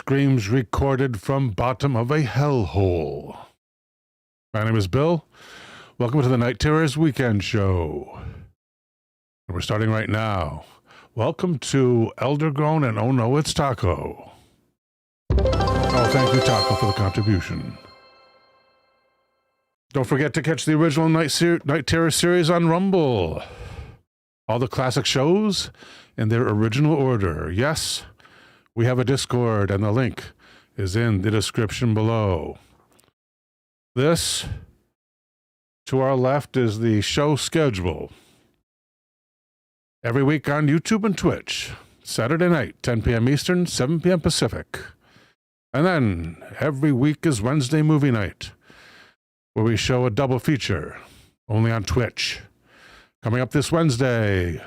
screams recorded from bottom of a hellhole. My name is Bill. Welcome to the Night Terrors Weekend Show. And we're starting right now. Welcome to Eldergrown and Oh No, It's Taco. Oh, thank you, Taco, for the contribution. Don't forget to catch the original Night Terror series on Rumble. All the classic shows in their original order. Yes, we have a Discord, and the link is in the description below. This, to our left, is the show schedule. Every week on YouTube and Twitch, Saturday night, 10 p.m. Eastern, 7 p.m. Pacific. And then every week is Wednesday movie night, where we show a double feature, only on Twitch. Coming up this Wednesday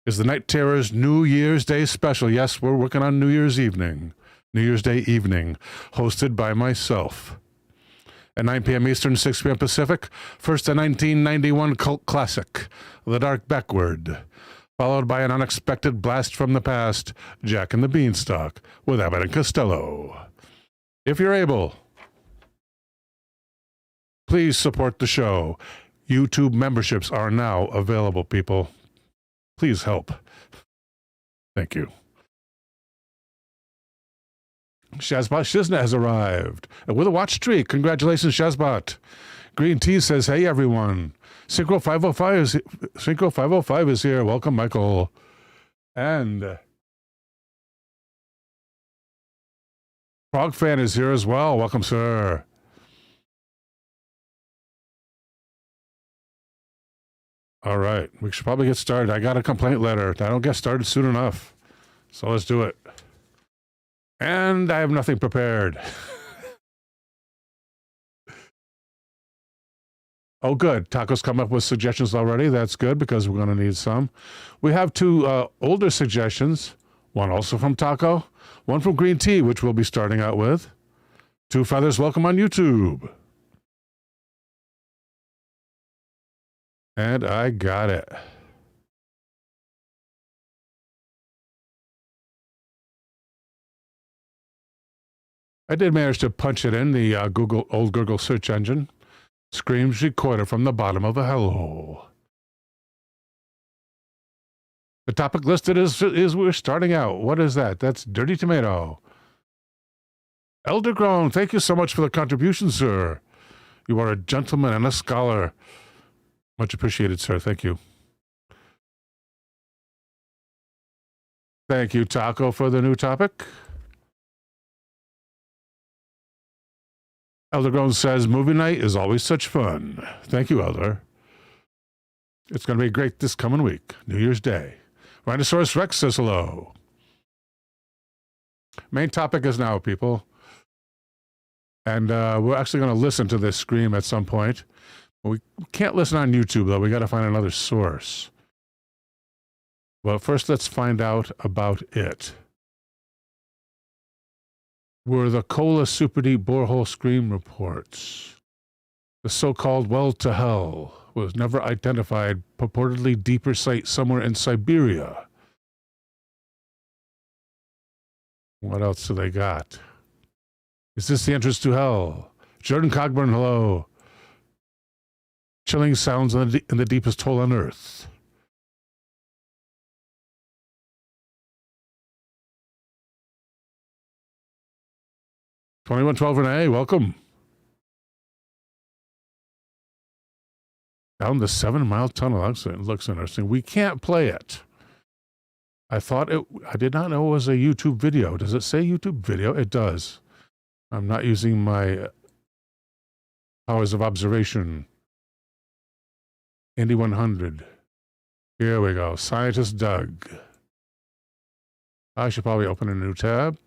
is the Night Terrors New Year's Day special. Yes, we're working on New Year's Day evening, hosted by myself. At 9 p.m. Eastern, 6 p.m. Pacific, first a 1991 cult classic, The Dark Backward, followed by an unexpected blast from the past, Jack and the Beanstalk, with Abbott and Costello. If you're able, please support the show. YouTube memberships are now available, people. Please help. Thank you. Shazbot Shizna has arrived with a watch streak. Congratulations, Shazbot. Green Tea says, hey, everyone. Synchro 505 is here. Welcome, Michael. And Frog Fan is here as well. Welcome, sir. All right, we should probably get started. I got a complaint letter. I don't get started soon enough. So let's do it. And I have nothing prepared. Oh, good. Taco's come up with suggestions already. That's good because we're going to need some. We have two older suggestions. One also from Taco. One from Green Tea, which we'll be starting out with. Two Feathers, welcome on YouTube. And I got it. I did manage to punch it in the old Google search engine. Screams recorded from the bottom of a hellhole. The topic listed is we're starting out. What is that? That's Dirty Tomato. Eldergrown, thank you so much for the contribution, sir. You are a gentleman and a scholar. Much appreciated, sir. Thank you. Thank you, Taco, for the new topic. Eldergrown says, movie night is always such fun. Thank you, Elder. It's going to be great this coming week, New Year's Day. Rhinoceros Rex says hello. Main topic is now, people. And we're actually going to listen to this scream at some point. We can't listen on YouTube, though. We got to find another source. Well, first, let's find out about it. Were the Cola Super Deep Borehole Scream reports. The so-called well to hell was never identified, purportedly deeper site somewhere in Siberia. What else do they got? Is this the entrance to hell? Jordan Cogburn, hello. Chilling sounds in the deepest hole on Earth. $2112 Renee, welcome. Down the 7-mile tunnel. It looks interesting. We can't play it. I did not know it was a YouTube video. Does it say YouTube video? It does. I'm not using my powers of observation. Indy 100. Here we go. Scientist Doug. I should probably open a new tab.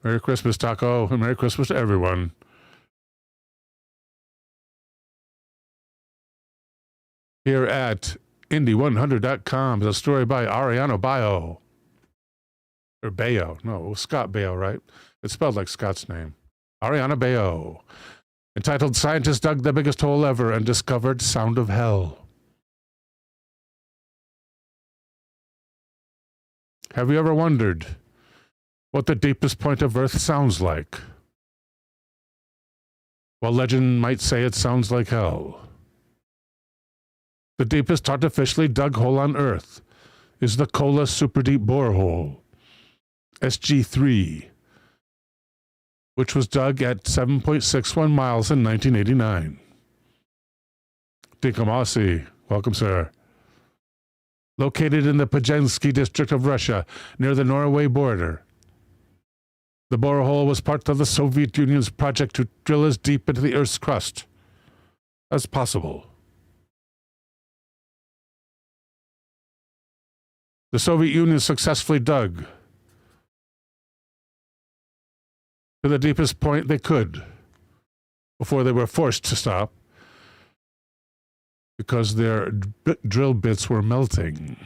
Merry Christmas, Taco, and Merry Christmas to everyone. Here at Indy100.com is a story by Ariano Bayo. Or Bayo. No, it was Scott Bayo, right? It's spelled like Scott's name. Ariana Bayo. entitled Scientists Dug the Biggest Hole Ever and Discovered Sound of Hell. Have you ever wondered what the deepest point of Earth sounds like? Well, legend might say it sounds like hell. The deepest artificially dug hole on Earth is the Kola Superdeep Borehole, SG3, which was dug at 7.61 miles in 1989. Dinkamasi, welcome, sir. Located in the Pezhensky district of Russia, near the Norway border. The borehole was part of the Soviet Union's project to drill as deep into the Earth's crust as possible. The Soviet Union successfully dug to the deepest point they could before they were forced to stop because their drill bits were melting.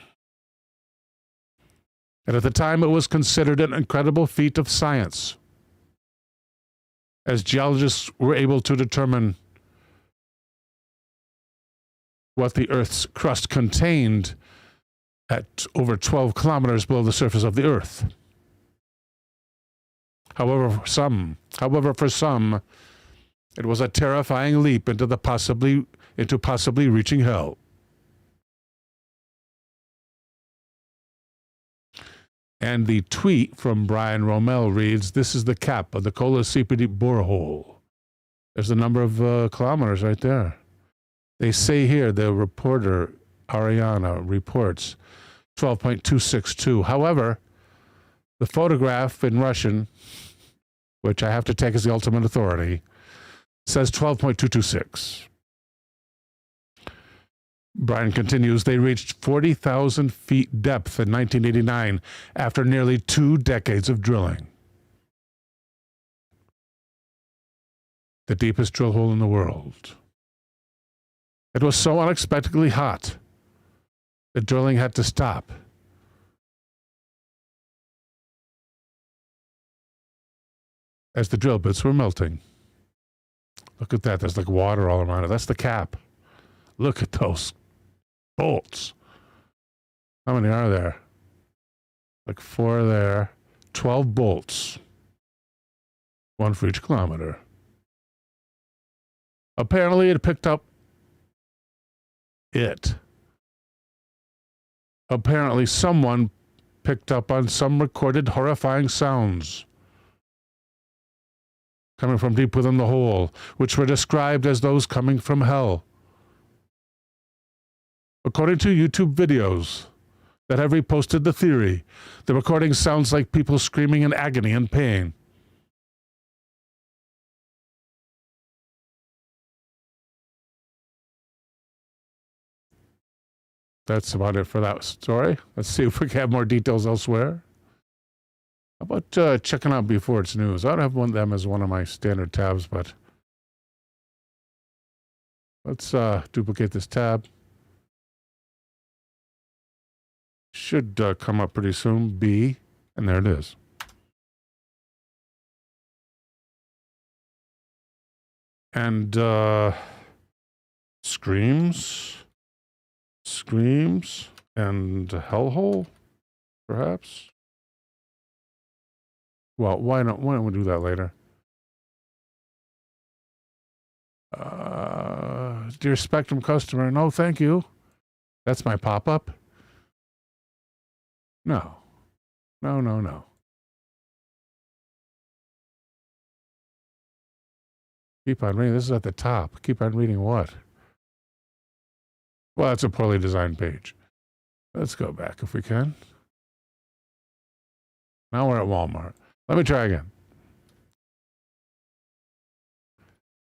And at the time, it was considered an incredible feat of science, as geologists were able to determine what the Earth's crust contained at over 12 kilometers below the surface of the Earth. However, for some, it was a terrifying leap into possibly reaching hell. And the tweet from Brian Rommel reads, "This is the cap of the Kola Superdeep borehole." There's the number of kilometers right there. They say here, the reporter, Ariana, reports 12.262. However, the photograph in Russian, which I have to take as the ultimate authority, says 12.226. Brian continues, they reached 40,000 feet depth in 1989 after nearly 2 decades of drilling. The deepest drill hole in the world. It was so unexpectedly hot that drilling had to stop. As the drill bits were melting. Look at that. There's like water all around it. That's the cap. Look at those bolts. How many are there? Like 4 there. 12 bolts. 1 for each kilometer. Apparently it picked up it. Apparently someone picked up on some recorded horrifying sounds coming from deep within the hole, which were described as those coming from hell. According to YouTube videos that have reposted the theory, the recording sounds like people screaming in agony and pain. That's about it for that story. Let's see if we can have more details elsewhere. How about checking out Before It's News? I don't have one of them as one of my standard tabs, but let's duplicate this tab. Should come up pretty soon. B, and there it is. And Screams, and Hellhole, perhaps. Well, why don't we do that later? Dear Spectrum customer, no, thank you. That's my pop-up. No. Keep on reading. This is at the top. Keep on reading what? Well, it's a poorly designed page. Let's go back if we can. Now we're at Walmart. Let me try again.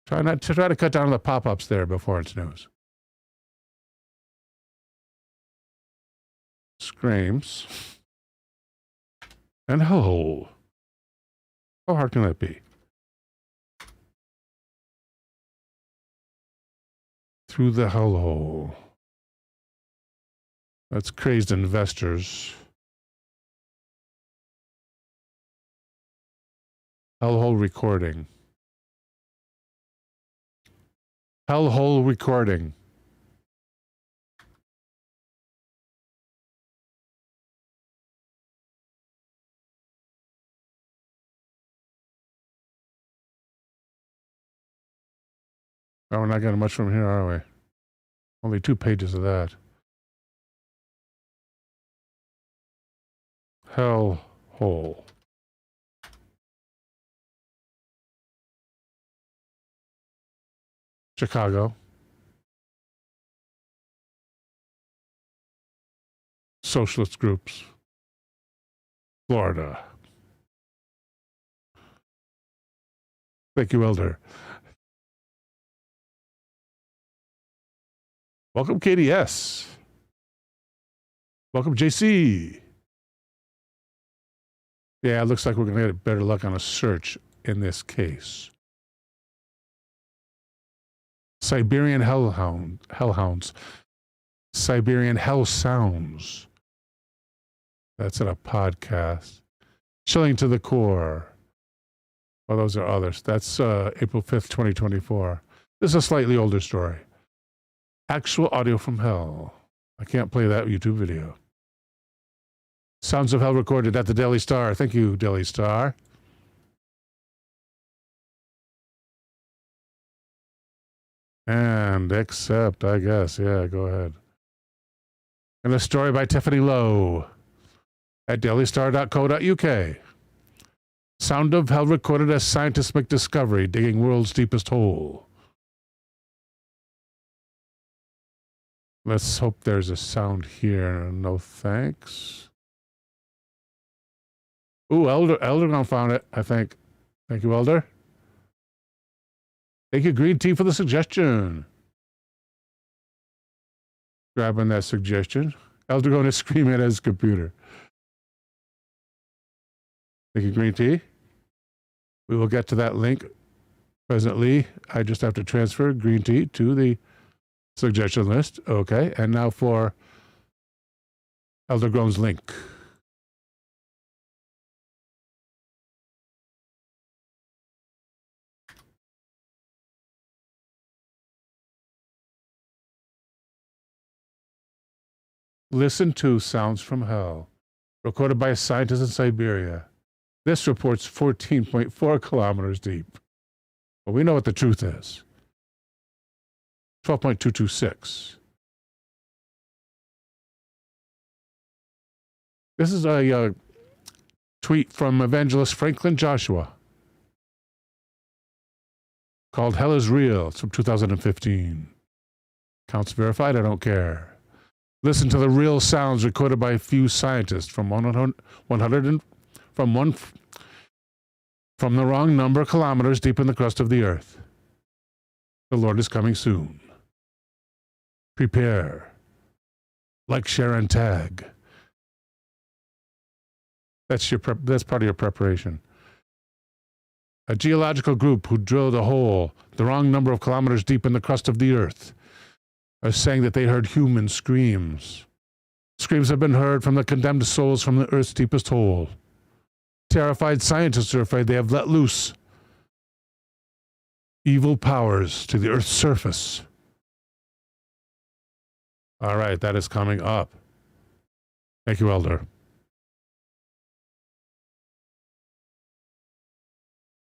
Try to cut down on the pop-ups there Before It's News. Screams. And Hellhole. How hard can that be? Through the Hellhole. That's Crazed Investors. Hellhole recording. Hellhole recording. Oh, we're not getting much from here, are we? Only 2 pages of that. Hellhole. Chicago. Socialist groups. Florida. Thank you, Elder. Welcome, KDS. Welcome, JC. Yeah, it looks like we're going to get better luck on a search in this case. Siberian hellhounds. Siberian hell sounds. That's in a podcast. Chilling to the core. Well, those are others. That's April 5th, 2024. This is a slightly older story. Actual audio from hell. I can't play that YouTube video. Sounds of Hell recorded at the Daily Star. Thank you, Daily Star. And accept, I guess. Yeah, go ahead. And a story by Tiffany Lowe at dailystar.co.uk. Sound of Hell recorded as scientists make discovery, digging world's deepest hole. Let's hope there's a sound here. No thanks. Ooh, Elder found it, I think. Thank you, Elder. Thank you, Green Tea, for the suggestion. Grabbing that suggestion. Elder going to scream at his computer. Thank you, Green Tea. We will get to that link presently. I just have to transfer Green Tea to the suggestion list. Okay, and now for Elder Groan's link. Listen to Sounds from Hell, recorded by a scientist in Siberia. This report's 14.4 kilometers deep. But we know what the truth is. 12.226. This is a tweet from evangelist Franklin Joshua called Hell is Real. It's from 2015. Counts verified, I don't care. Listen to the real sounds recorded by a few scientists from from the wrong number of kilometers deep in the crust of the earth. The Lord is coming soon. Prepare. Like, share, and tag. That's part of your preparation. A geological group who drilled a hole the wrong number of kilometers deep in the crust of the earth are saying that they heard human screams. Screams have been heard from the condemned souls from the earth's deepest hole. Terrified scientists are afraid they have let loose evil powers to the earth's surface. All right, that is coming up. Thank you, Elder.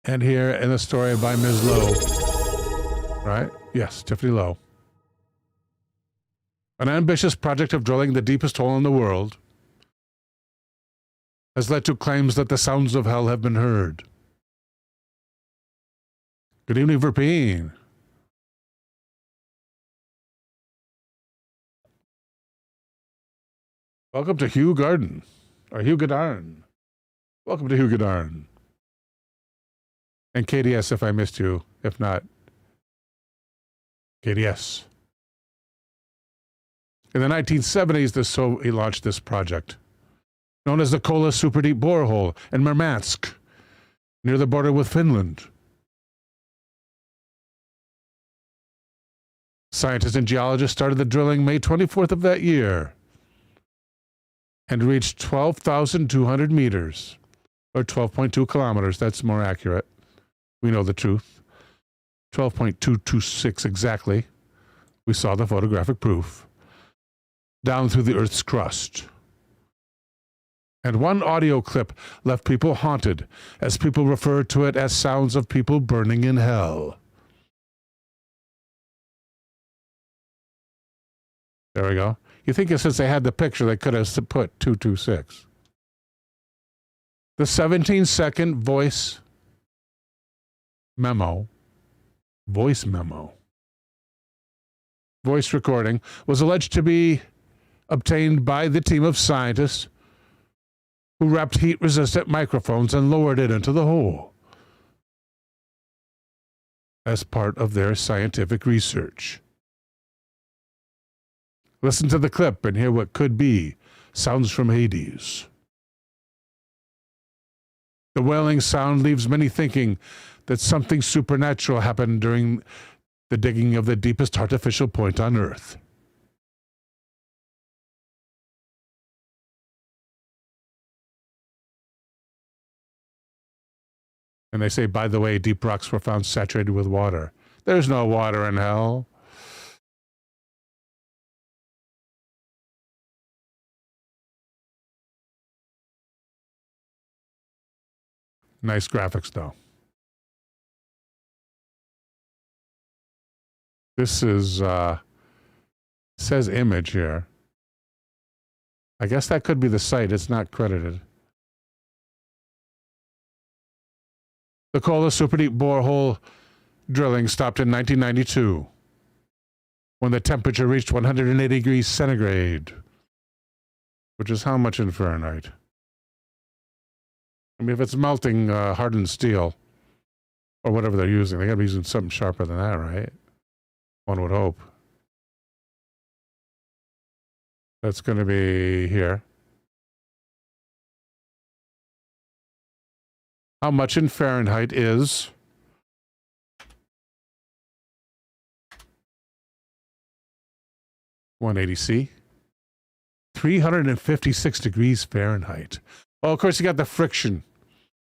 And here in the story by Ms. Lowe. Right? Yes, Tiffany Lowe. An ambitious project of drilling the deepest hole in the world has led to claims that the sounds of hell have been heard. Good evening, Verpeen. Welcome to Hugh Garden, or Hugh Godarn. Welcome to Hugh Godarn. And KDS if I missed you. If not, KDS. In the 1970s, the Soviet launched this project, known as the Kola Super Deep Borehole in Murmansk, near the border with Finland. Scientists and geologists started the drilling May 24th of that year and reached 12,200 meters, or 12.2 kilometers. That's more accurate. We know the truth. 12.226 exactly. We saw the photographic proof. Down through the Earth's crust. And one audio clip left people haunted, as people referred to it as sounds of people burning in hell. There we go. You think since they had the picture, they could have put 226. The 17-second voice memo, voice recording was alleged to be obtained by the team of scientists who wrapped heat-resistant microphones and lowered it into the hole as part of their scientific research. Listen to the clip and hear what could be sounds from Hades. The wailing sound leaves many thinking that something supernatural happened during the digging of the deepest artificial point on Earth. And they say, by the way, deep rocks were found saturated with water. There's no water in hell. Nice graphics, though. This is, says image here. I guess that could be the site. It's not credited. The Kola Super Deep borehole drilling stopped in 1992 when the temperature reached 180 degrees centigrade, which is how much in Fahrenheit? I mean, if it's melting hardened steel or whatever they're using, they got to be using something sharper than that, right? One would hope. That's going to be here. How much in Fahrenheit is 180°C? 356 degrees Fahrenheit. Well, of course, you got the friction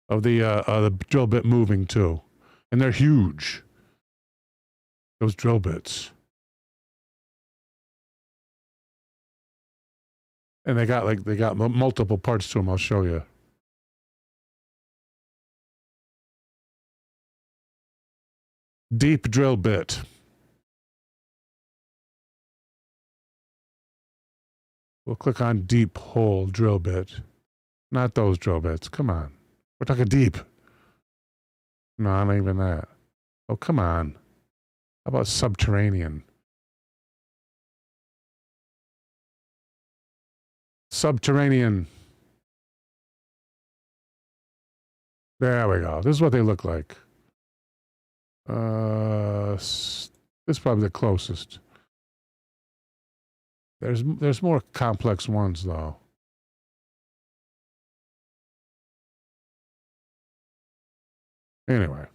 of the drill bit moving too, and they're huge. Those drill bits, and they got multiple parts to them. I'll show you. Deep drill bit. We'll click on deep hole drill bit. Not those drill bits. Come on. We're talking deep. No, not even that. Oh, come on. How about subterranean? Subterranean. There we go. This is what they look like. This is probably the closest. There's more complex ones, though. Anyway.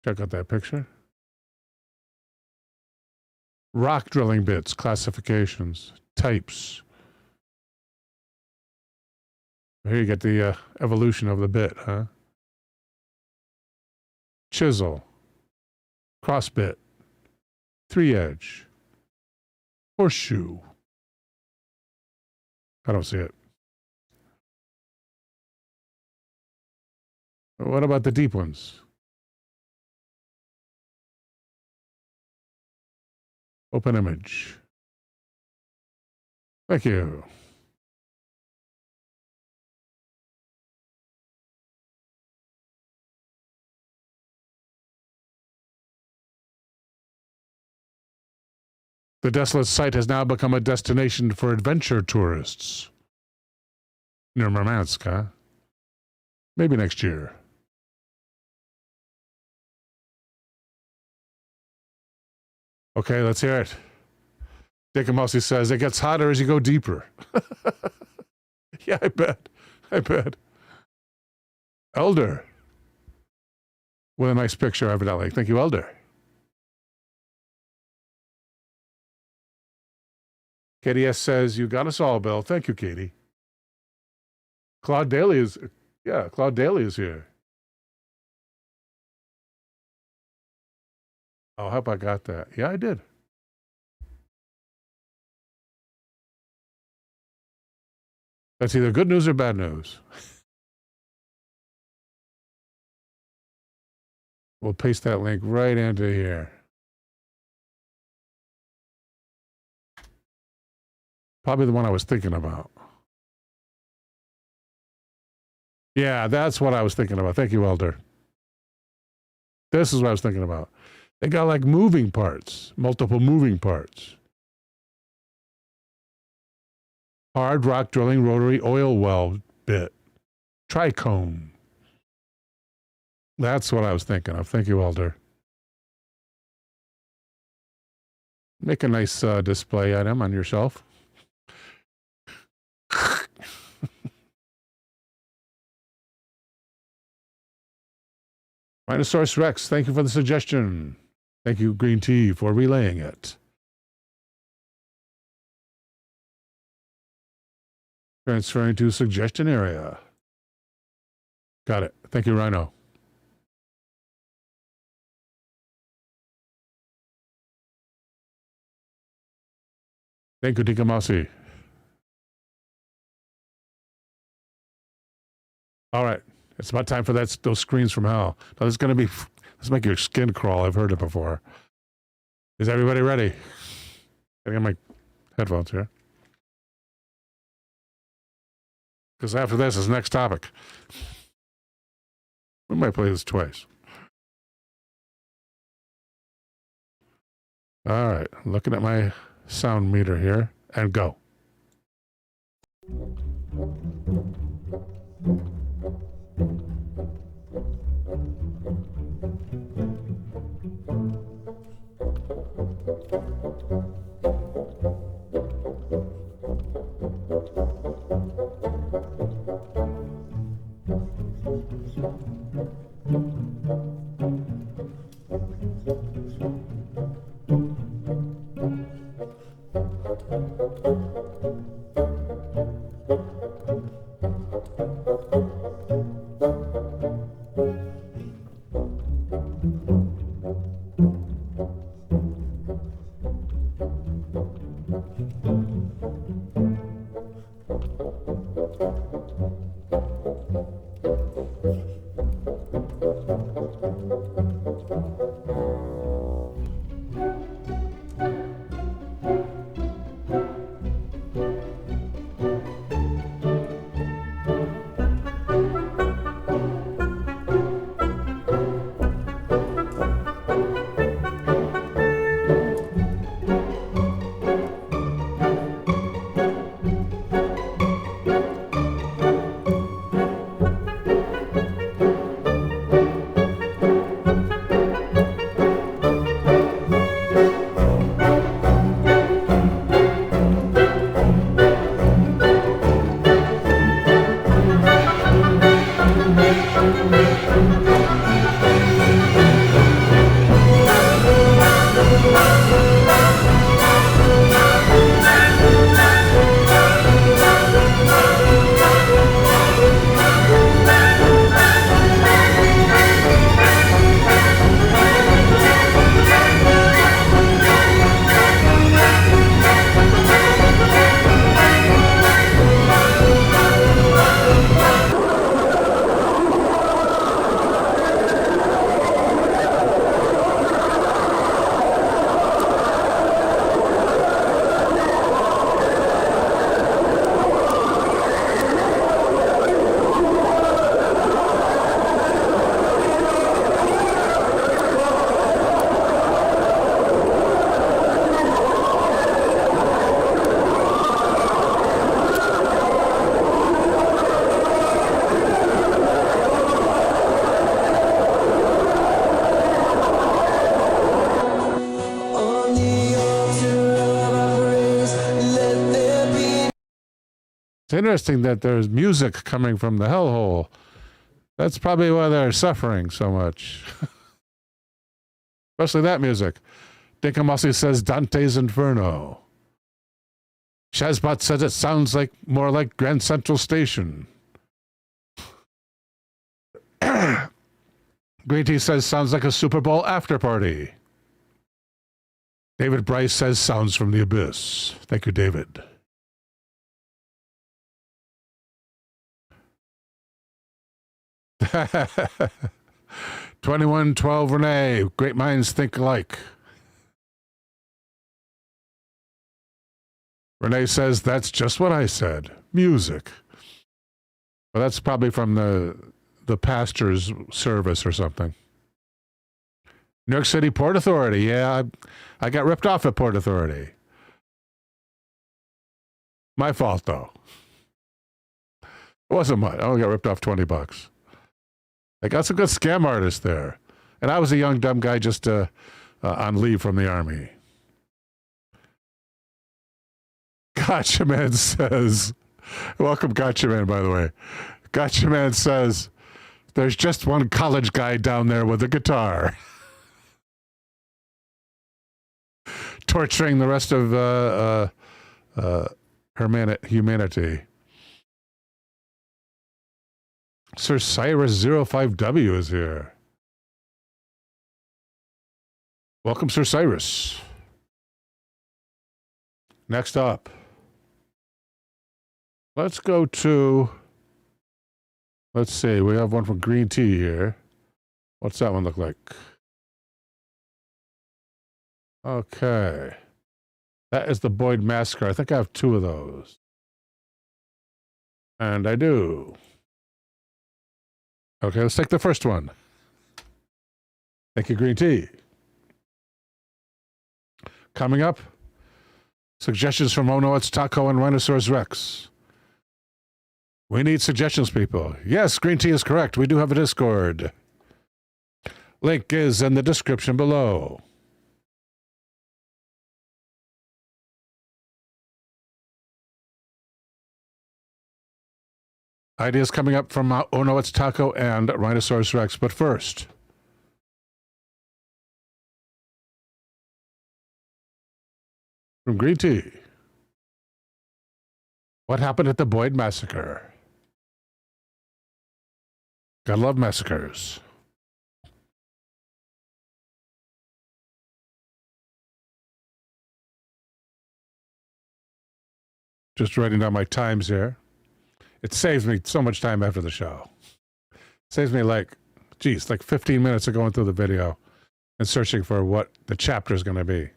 Check out that picture. Rock drilling bits, classifications, types. Here you get the evolution of the bit, huh? Chisel, cross bit, 3-edge, horseshoe. I don't see it. What about the deep ones? Open image. Thank you. The desolate site has now become a destination for adventure tourists. Near Murmansk, huh? Maybe next year. Okay, let's hear it. Dick and Mousy says, it gets hotter as you go deeper. Yeah, I bet. I bet. Elder. With a nice picture, evidently. Thank you, Elder. Katie S. says, you got us all, Bill. Thank you, Katie. Claude Daly is here. Oh, I hope I got that. Yeah, I did. That's either good news or bad news. We'll paste that link right into here. Probably the one I was thinking about. Yeah, that's what I was thinking about. Thank you, Elder. This is what I was thinking about. They got like moving parts, multiple moving parts. Hard rock drilling rotary oil well bit. Tricone. That's what I was thinking of. Thank you, Elder. Make a nice display item on your shelf. Minosaurus Rex, thank you for the suggestion. Thank you, Green Tea, for relaying it. Transferring to suggestion area. Got it. Thank you, Rhino. Thank you, Tikamasi. All right. It's about time for those screens from hell. Now, this is going to be... This make your skin crawl. I've heard it before. Is everybody ready? I got my headphones here. Because after this is next topic. We might play this twice. All right. Looking at my sound meter here. And go. It's interesting that there's music coming from the hellhole. That's probably why they're suffering so much. Especially that music. Dinkamasi says Dante's Inferno. Shazbot says it sounds like more like Grand Central Station. Green Tea says sounds like a Super Bowl after party. David Bryce says sounds from the abyss. Thank you, David. $21.12 Renee. Great minds think alike. Renee says that's just what I said. Music. Well, that's probably from the pastor's service or something. New York City Port Authority. Yeah, I got ripped off at Port Authority. My fault, though. It wasn't much. I only got ripped off $20. I got some good scam artists there. And I was a young, dumb guy just on leave from the Army. Gotcha Man says, welcome Gotcha Man, by the way. Gotcha Man says, there's just one college guy down there with a guitar. Torturing the rest of humanity. Sir Cyrus 05W is here. Welcome, Sir Cyrus. Next up, let's go to, let's see, we have one from Green Tea here. What's that one look like? Okay. That is the Boyd Massacre. I think I have two of those. And I do. Okay, let's take the first one. Thank you, Green Tea. Coming up, suggestions from Ono Taco and Rhinoceros Rex. We need suggestions, people. Yes, Green Tea is correct. We do have a Discord. Link is in the description below. Ideas coming up from Ono Taco and Rhinoceros Rex. But first, from Green Tea, what happened at the Boyd Massacre? Gotta love massacres. Just writing down my times here. It saves me so much time after the show. It saves me like 15 minutes of going through the video and searching for what the chapter is going to be.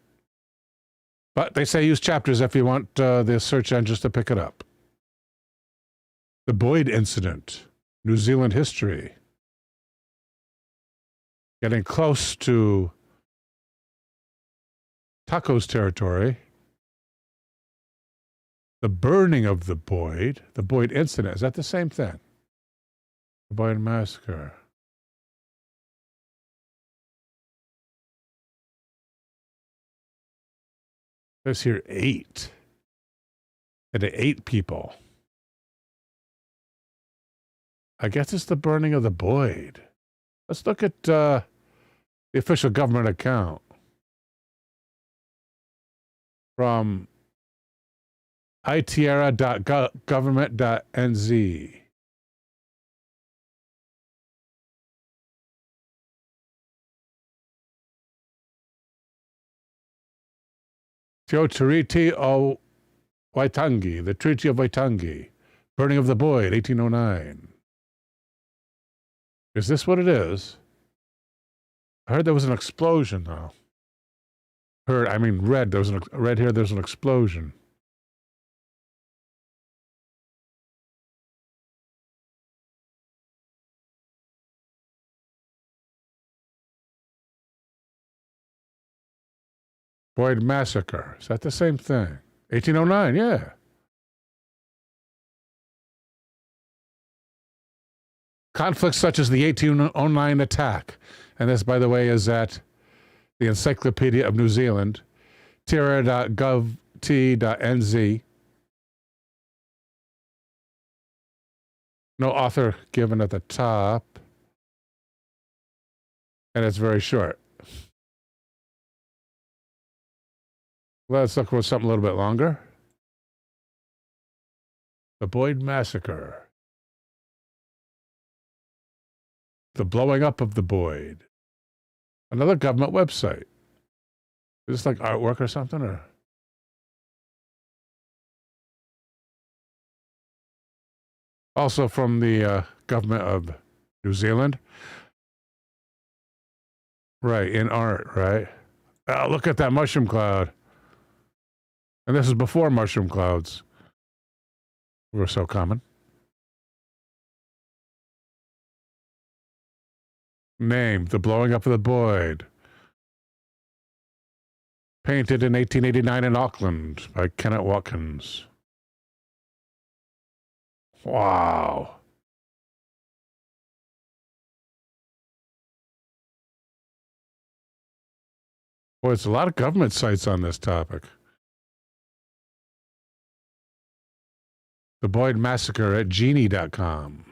But they say use chapters if you want the search engines to pick it up. The Boyd Incident, New Zealand history. Getting close to Taco's territory. The burning of the Boyd Incident. Is that the same thing? The Boyd Massacre. There's here 8. And 8 people. I guess it's the burning of the Boyd. Let's look at the official government account. From itierra.government.nz. Tio Treaty o Waitangi, the Treaty of Waitangi, burning of the Boyd, 1809. Is this what it is? I heard there was an explosion, though. Read here there's an explosion. Boyd Massacre. Is that the same thing? 1809, yeah. Conflicts such as the 1809 attack. And this, by the way, is at the Encyclopedia of New Zealand, tierra.gov.nz. No author given at the top. And it's very short. Let's look for something a little bit longer. The Boyd Massacre. The blowing up of the Boyd. Another government website. Is this like artwork or something? Or also from the government of New Zealand? Right, in art, right? Oh, look at that mushroom cloud. And this is before mushroom clouds were so common. Name, The Blowing Up of the Boyd. Painted in 1889 in Auckland by Kenneth Watkins. Wow. Boy, it's a lot of government sites on this topic. The Boyd Massacre at genie.com.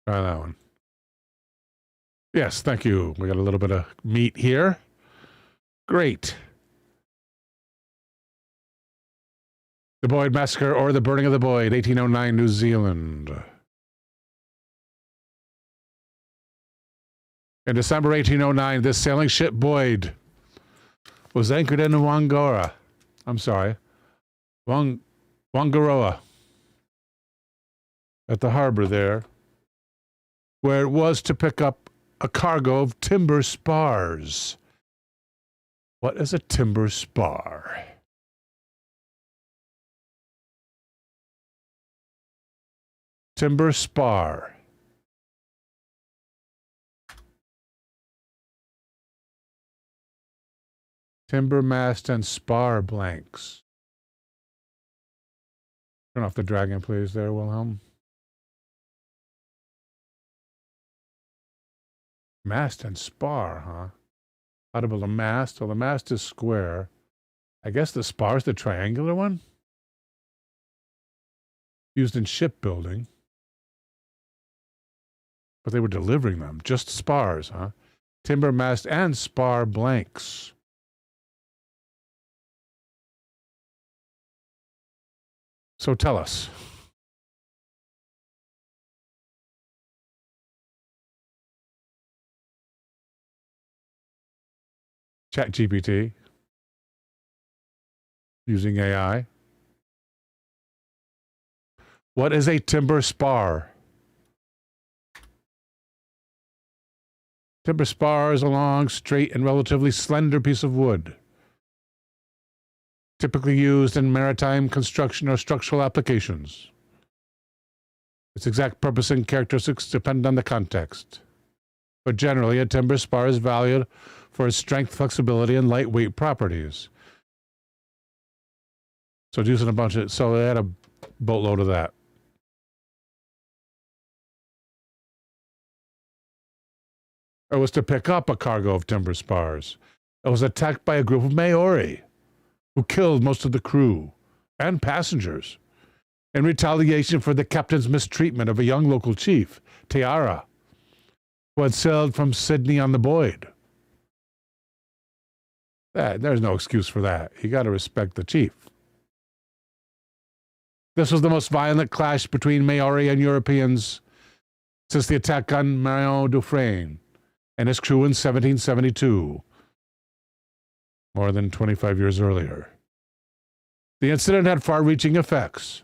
Try that one. Yes, thank you. We got a little bit of meat here. Great. The Boyd Massacre or the Burning of the Boyd, 1809, New Zealand. In December 1809, this sailing ship Boyd was anchored in Whangaroa. Whangaroa. At the harbor there, where it was to pick up a cargo of timber spars. What is a timber spar? Timber spar. Timber mast and spar blanks. Turn off the dragon, please, there, Wilhelm. Mast and spar, huh? How to build a mast? Well, the mast is square. I guess the spar is the triangular one? Used in shipbuilding. But they were delivering them. Just spars, huh? Timber mast and spar blanks. So tell us. ChatGPT. Using AI. What is a timber spar? Timber spar is a long, straight, and relatively slender piece of wood, typically used in maritime construction or structural applications. Its exact purpose and characteristics depend on the context. But generally, a timber spar is valued for its strength, flexibility, and lightweight properties. So using a bunch of, so they had a boatload of that. It was to pick up a cargo of timber spars. It was attacked by a group of Maori, who killed most of the crew and passengers in retaliation for the captain's mistreatment of a young local chief, Teara, who had sailed from Sydney on the Boyd. There's no excuse for that. You got to respect the chief. This was the most violent clash between Maori and Europeans since the attack on Marion Dufresne and his crew in 1772, more than 25 years earlier. The incident had far-reaching effects.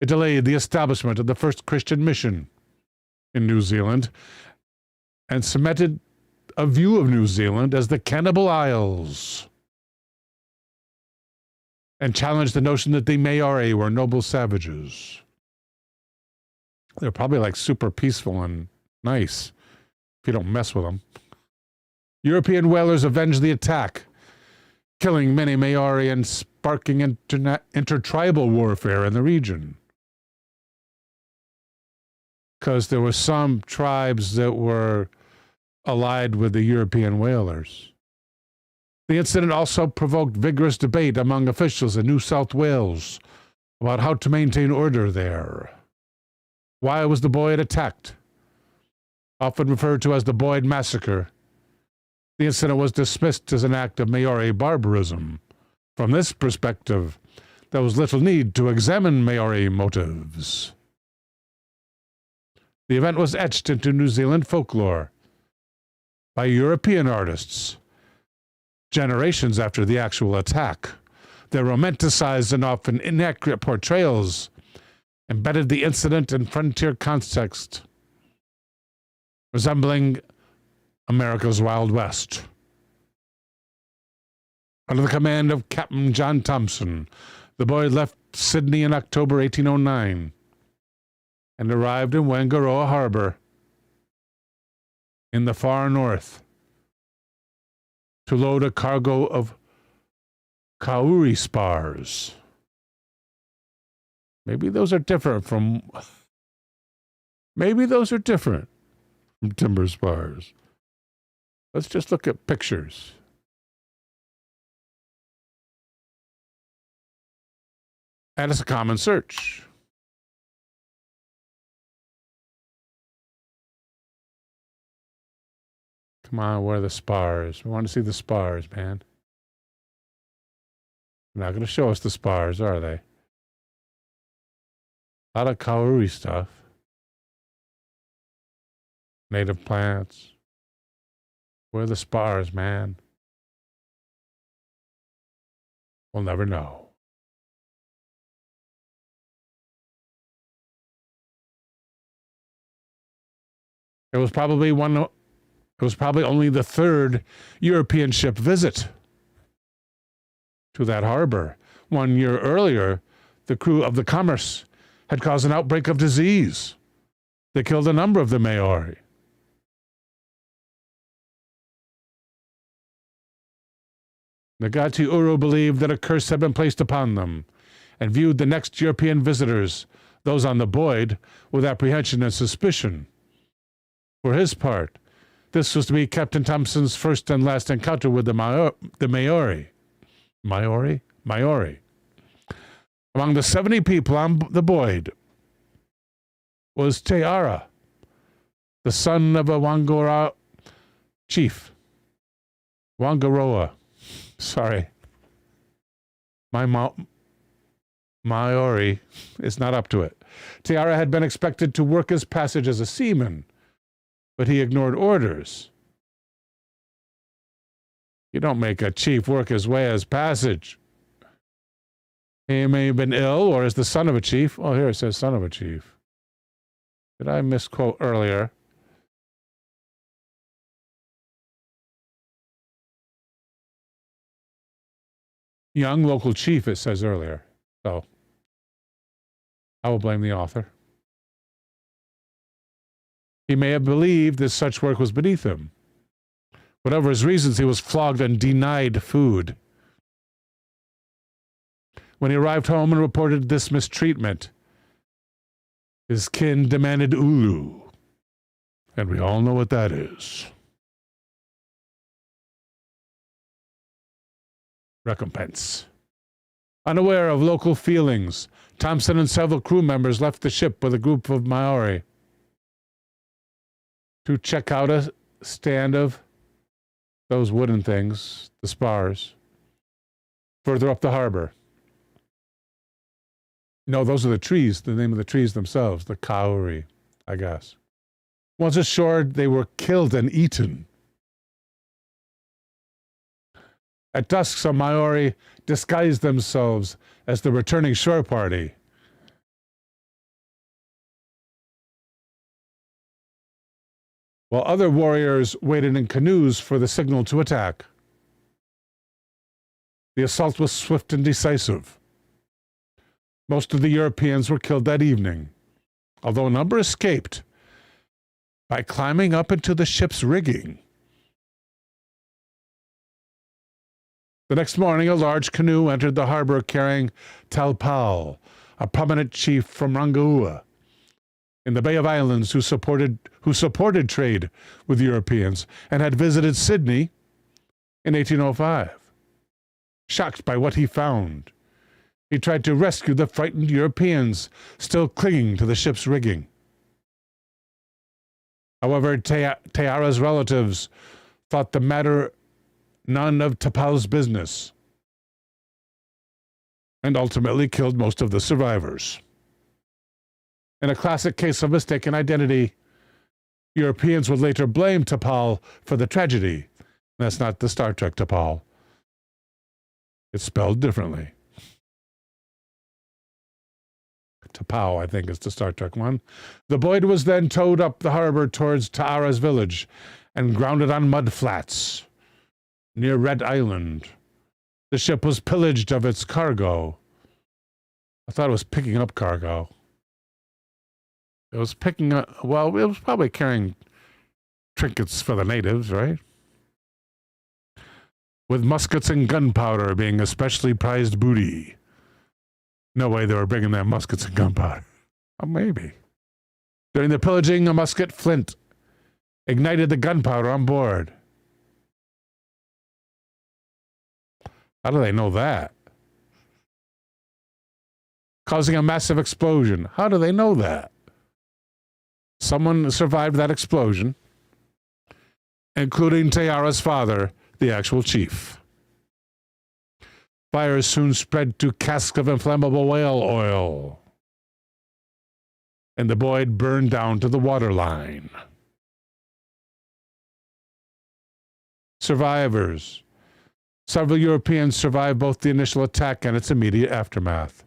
It delayed the establishment of the first Christian mission in New Zealand and cemented a view of New Zealand as the Cannibal Isles, and challenged the notion that the Maori were noble savages. They're probably like super peaceful and nice if you don't mess with them. European whalers avenged the attack, killing many Maori and sparking intertribal warfare in the region. Because there were some tribes that were allied with the European whalers. The incident also provoked vigorous debate among officials in New South Wales about how to maintain order there. Why was the Boyd attacked? Often referred to as the Boyd Massacre, the incident was dismissed as an act of Maori barbarism. From this perspective, there was little need to examine Maori motives. The event was etched into New Zealand folklore by European artists generations after the actual attack. Their romanticized and often inaccurate portrayals embedded the incident in frontier context, resembling America's Wild West. Under the command of Captain John Thompson, the boy left Sydney in October 1809 and arrived in Whangaroa Harbor in the far north to load a cargo of kauri spars. Maybe those are different from timber spars. Let's just look at pictures. And it's a common search. Come on, where are the spars? We want to see the spars, man. They're not going to show us the spars, are they? A lot of kauri stuff. Native plants. Where are the spars, man? We'll never know. It was probably only the third European ship visit to that harbor. 1 year earlier, the crew of the Commerce had caused an outbreak of disease. They killed a number of the Maori. Nagati Uru believed that a curse had been placed upon them and viewed the next European visitors, those on the Boyd, with apprehension and suspicion. For his part, this was to be Captain Thompson's first and last encounter with the Maori. Maori. Among the 70 people on the Boyd was Te-Ara, the son of a Whangaroa chief. Whangaroa. Sorry. My Maori is not up to it. Te-Ara had been expected to work his passage as a seaman, but he ignored orders. You don't make a chief work his way as passage. He may have been ill or is the son of a chief. Oh, here it says son of a chief. Did I misquote earlier? Young local chief, it says earlier. So I will blame the author. He may have believed that such work was beneath him. Whatever his reasons, he was flogged and denied food. When he arrived home and reported this mistreatment, his kin demanded ulu. And we all know what that is. Recompense. Unaware of local feelings, Thompson and several crew members left the ship with a group of Maori to check out a stand of those wooden things, the spars, further up the harbor. No, those are the trees, the name of the trees themselves, the kauri, I guess. Once ashore, they were killed and eaten. At dusk, some Maori disguised themselves as the returning shore party. While other warriors waited in canoes for the signal to attack. The assault was swift and decisive. Most of the Europeans were killed that evening, although a number escaped by climbing up into the ship's rigging. The next morning, a large canoe entered the harbor carrying Talpal, a prominent chief from Rangaua, in the Bay of Islands who supported trade with Europeans and had visited Sydney in 1805. Shocked by what he found, he tried to rescue the frightened Europeans still clinging to the ship's rigging. However, Te-Ara's relatives thought the matter none of Tapal's business and ultimately killed most of the survivors. In a classic case of mistaken identity, Europeans would later blame T'Pol for the tragedy. That's not the Star Trek T'Pol. It's spelled differently. T'Pau, I think, is the Star Trek one. The Boyd was then towed up the harbor towards Ta'ara's village and grounded on mud flats near Red Island. The ship was pillaged of its cargo. I thought it was picking up cargo. It was picking up, well, it was probably carrying trinkets for the natives, right? With muskets and gunpowder being especially prized booty. No way they were bringing their muskets and gunpowder. Oh, maybe. During the pillaging, a musket flint ignited the gunpowder on board. How do they know that? Causing a massive explosion. How do they know that? Someone survived that explosion, including Ta'ara's father, the actual chief. Fires soon spread to casks of inflammable whale oil, and the Boyd burned down to the waterline. Survivors. Several Europeans survived both the initial attack and its immediate aftermath.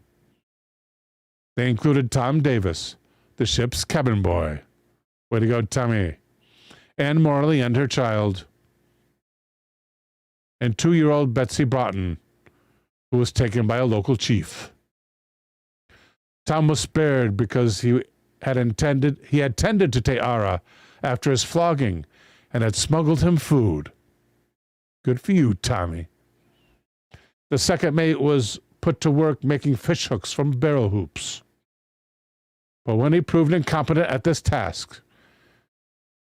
They included Tom Davis, the ship's cabin boy. Way to go, Tommy. Anne Morley and her child. And 2-year-old Betsy Broughton, who was taken by a local chief. Tom was spared because he had tended to Ta'ara after his flogging and had smuggled him food. Good for you, Tommy. The second mate was put to work making fish hooks from barrel hoops. But when he proved incompetent at this task,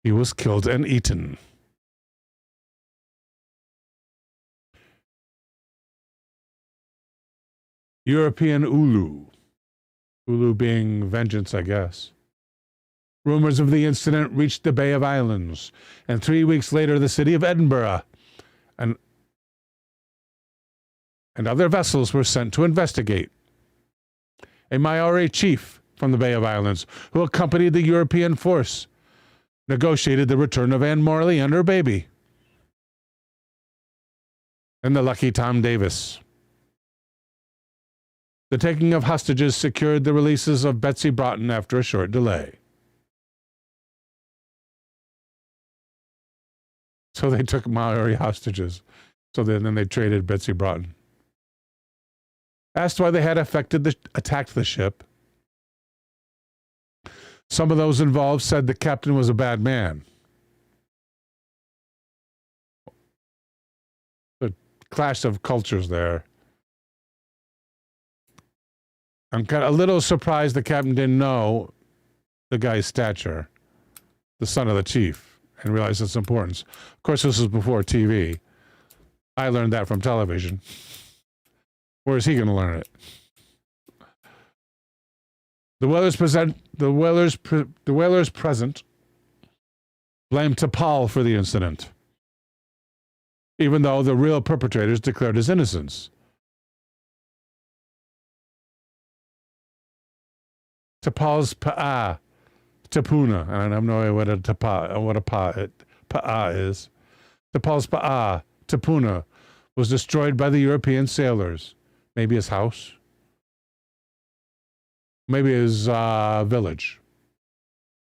he was killed and eaten. European Ulu. Ulu being vengeance, I guess. Rumors of the incident reached the Bay of Islands, and 3 weeks later the city of Edinburgh and other vessels were sent to investigate. A Maori chief from the Bay of Islands, who accompanied the European force, negotiated the return of Anne Morley and her baby. And the lucky Tom Davis. The taking of hostages secured the releases of Betsy Broughton after a short delay. So they took Maori hostages. So then they traded Betsy Broughton. Asked why they had attacked the ship, some of those involved said the captain was a bad man. The clash of cultures there. I'm kind of a little surprised the captain didn't know the guy's stature, the son of the chief, and realized its importance. Of course, this was before TV. I learned that from television. Where is he going to learn it? The whalers present blamed T'Pau for the incident, even though the real perpetrators declared his innocence. T'Pau's pa'a, Tapuna, and I have no idea what a pa'a is. T'Pau's pa'a, Tapuna, was destroyed by the European sailors. Maybe his house. Maybe his village.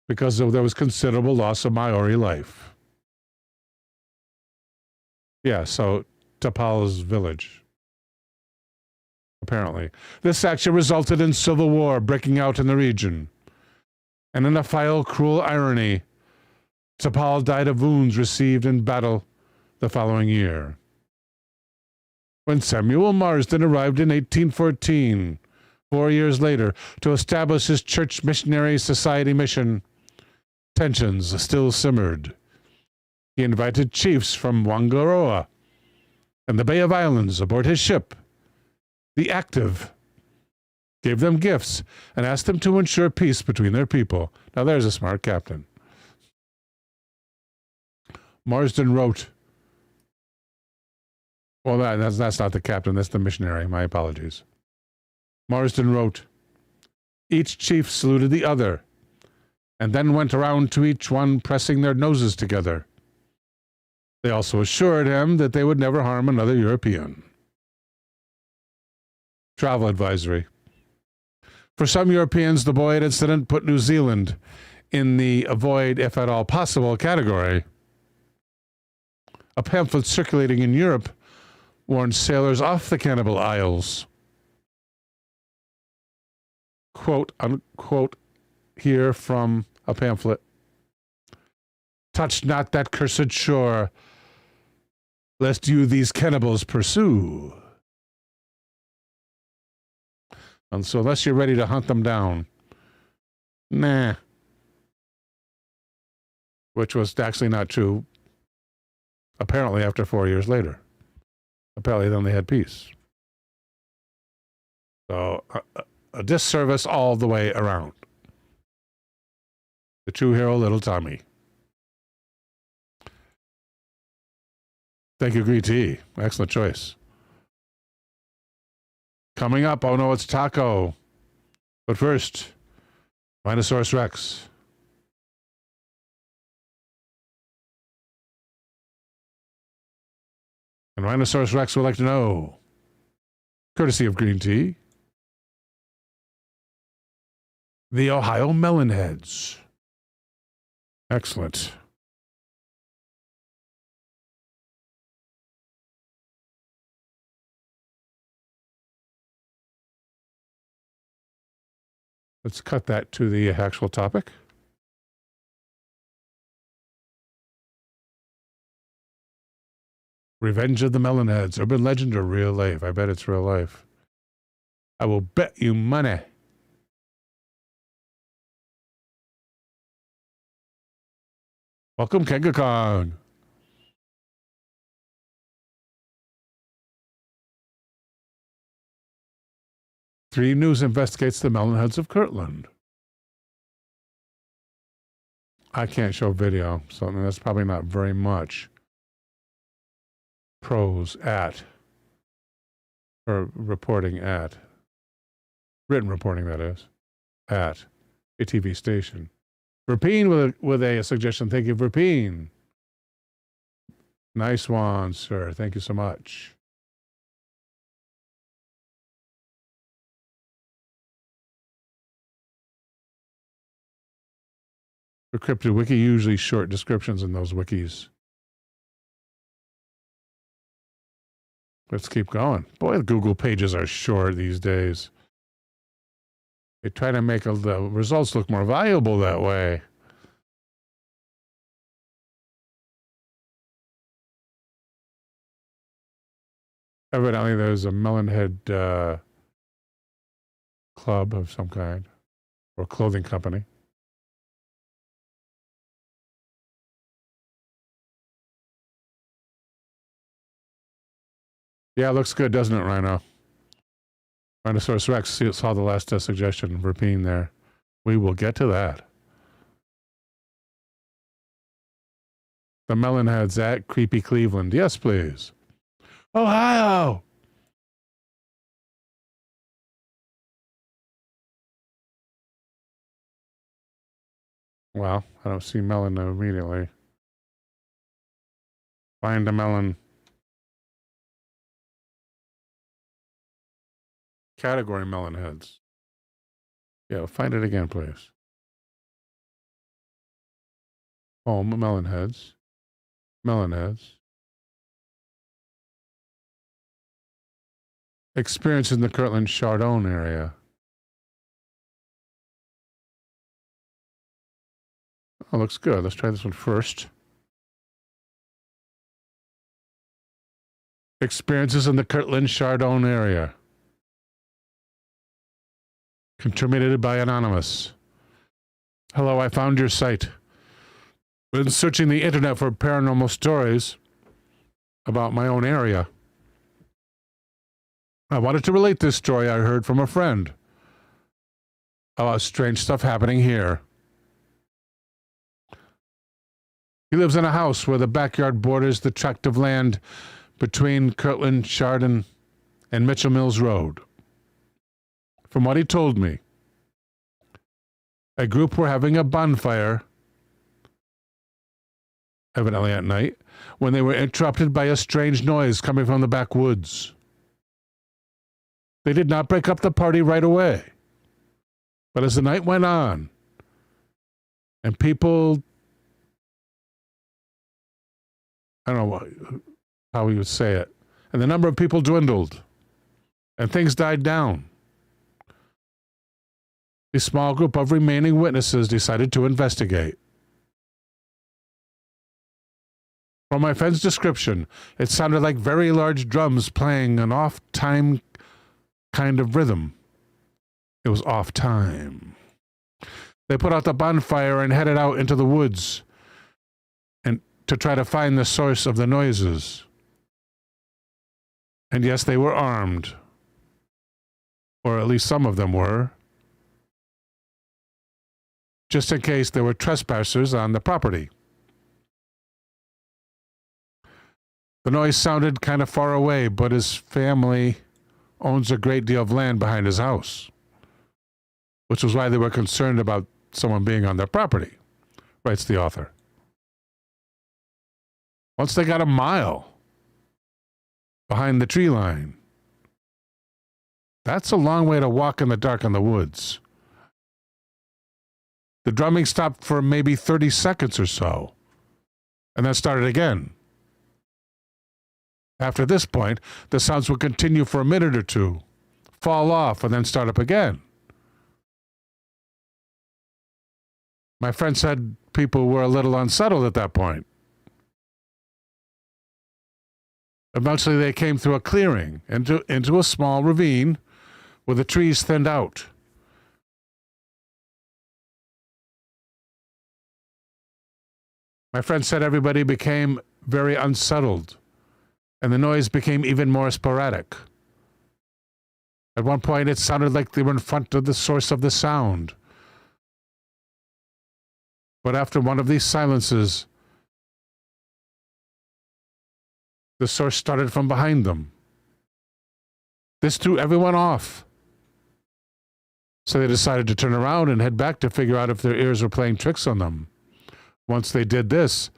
Because there was considerable loss of Maori life. Yeah, so T'Pau's village. Apparently. This action resulted in civil war breaking out in the region. And in a final cruel irony, T'Pau died of wounds received in battle the following year. When Samuel Marsden arrived in 1814, 4 years later, to establish his Church Missionary Society mission, tensions still simmered. He invited chiefs from Whangaroa and the Bay of Islands aboard his ship, the Active, gave them gifts, and asked them to ensure peace between their people. Now there's a smart captain. Marsden wrote, well, that's not the captain, that's the missionary. My apologies. Marsden wrote, each chief saluted the other, and then went around to each one pressing their noses together. They also assured him that they would never harm another European. Travel advisory. For some Europeans, the Boyd incident put New Zealand in the avoid, if at all possible, category. A pamphlet circulating in Europe warned sailors off the Cannibal Isles. Quote, unquote, here from a pamphlet. Touch not that cursed shore, lest you these cannibals pursue. And so unless you're ready to hunt them down, nah. Which was actually not true, apparently, after 4 years later. Apparently then they had peace. So a disservice all the way around. The true hero, Little Tommy. Thank you, Green Tea. Excellent choice. Coming up, oh no, it's Taco. But first, Rhinoceros Rex. And Rhinoceros Rex would like to know, courtesy of Green Tea, the Ohio Melon Heads. Excellent. Let's cut that to the actual topic. Revenge of the Melon Heads. Urban legend or real life? I bet it's real life. I will bet you money. Welcome, Kenga Kong. Three News investigates the Melon Heads of Kirtland. I can't show video, so that's probably not very much. Pros at, or reporting at, written reporting that is, at a TV station. Verpeen with a suggestion. Thank you, Verpeen. Nice one, sir. Thank you so much. For Cryptid Wiki, usually short descriptions in those wikis. Let's keep going. Boy, the Google pages are short these days. They try to make the results look more valuable that way. Evidently, there's a Melon Head club of some kind, or clothing company. Yeah, it looks good, doesn't it, Rhino? Rhinoceros Rex saw the last suggestion, Verpeen there. We will get to that. The Melon Heads at Creepy Cleveland. Yes, please. Ohio! Well, I don't see Melon immediately. Find a melon. Category Melon Heads. Yeah, find it again, please. Home, Melon Heads. Melon Heads. Experience in the Kirtland Chardon area. Oh, looks good. Let's try this one first. Experiences in the Kirtland Chardon area. Contributed by Anonymous. Hello, I found your site. Been searching the internet for paranormal stories about my own area. I wanted to relate this story I heard from a friend about strange stuff happening here. He lives in a house where the backyard borders the tract of land between Kirtland, Chardon, and Mitchell Mills Road. From what he told me, a group were having a bonfire, evidently at night, when they were interrupted by a strange noise coming from the backwoods. They did not break up the party right away. But as the night went on, and people, I don't know how we would say it, and the number of people dwindled, and things died down, a small group of remaining witnesses decided to investigate. From my friend's description, it sounded like very large drums playing an off-time kind of rhythm. It was off time. They put out the bonfire and headed out into the woods and to try to find the source of the noises. And yes, they were armed. Or at least some of them were. Just in case there were trespassers on the property. The noise sounded kind of far away, but his family owns a great deal of land behind his house, which was why they were concerned about someone being on their property, writes the author. Once they got a mile behind the tree line, that's a long way to walk in the dark in the woods. The drumming stopped for maybe 30 seconds or so, and then started again. After this point, the sounds would continue for a minute or two, fall off, and then start up again. My friend said people were a little unsettled at that point. Eventually, they came through a clearing into a small ravine where the trees thinned out. My friend said everybody became very unsettled, and the noise became even more sporadic. At one point, it sounded like they were in front of the source of the sound. But after one of these silences, the source started from behind them. This threw everyone off. So they decided to turn around and head back to figure out if their ears were playing tricks on them. Once they did this,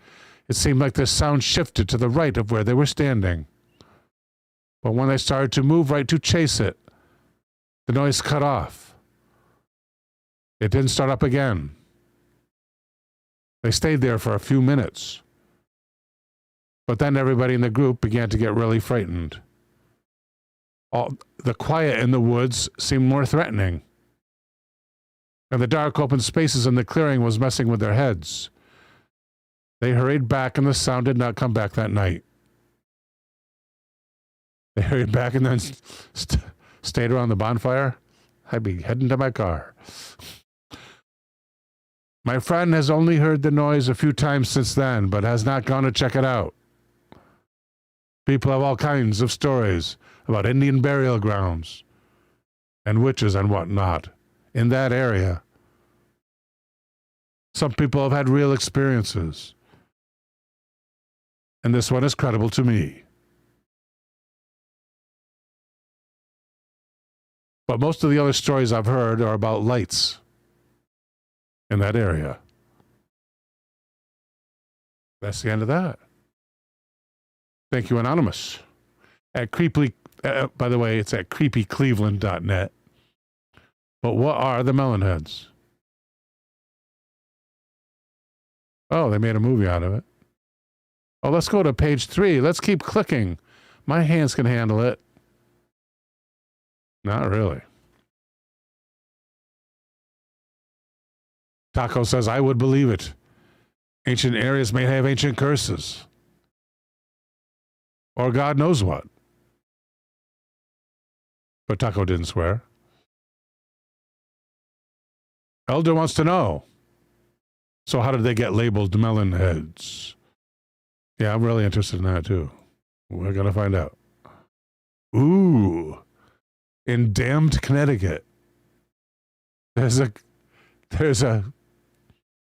it seemed like the sound shifted to the right of where they were standing. But when they started to move right to chase it, the noise cut off. It didn't start up again. They stayed there for a few minutes. But then everybody in the group began to get really frightened. The quiet in the woods seemed more threatening. And the dark open spaces in the clearing was messing with their heads. They hurried back, and the sound did not come back that night. They hurried back and then stayed around the bonfire. I'd be heading to my car. My friend has only heard the noise a few times since then, but has not gone to check it out. People have all kinds of stories about Indian burial grounds and witches and whatnot in that area. Some people have had real experiences. And this one is credible to me. But most of the other stories I've heard are about lights in that area. That's the end of that. Thank you, Anonymous. At by the way, it's at creepycleveland.net. But what are the Melon Heads? Oh, they made a movie out of it. Oh, let's go to page 3. Let's keep clicking. My hands can handle it. Not really. Taco says, I would believe it. Ancient areas may have ancient curses. Or God knows what. But Taco didn't swear. Elder wants to know. So how did they get labeled Melon Heads? Yeah, I'm really interested in that too. We're going to find out. Ooh. In damned Connecticut. There's a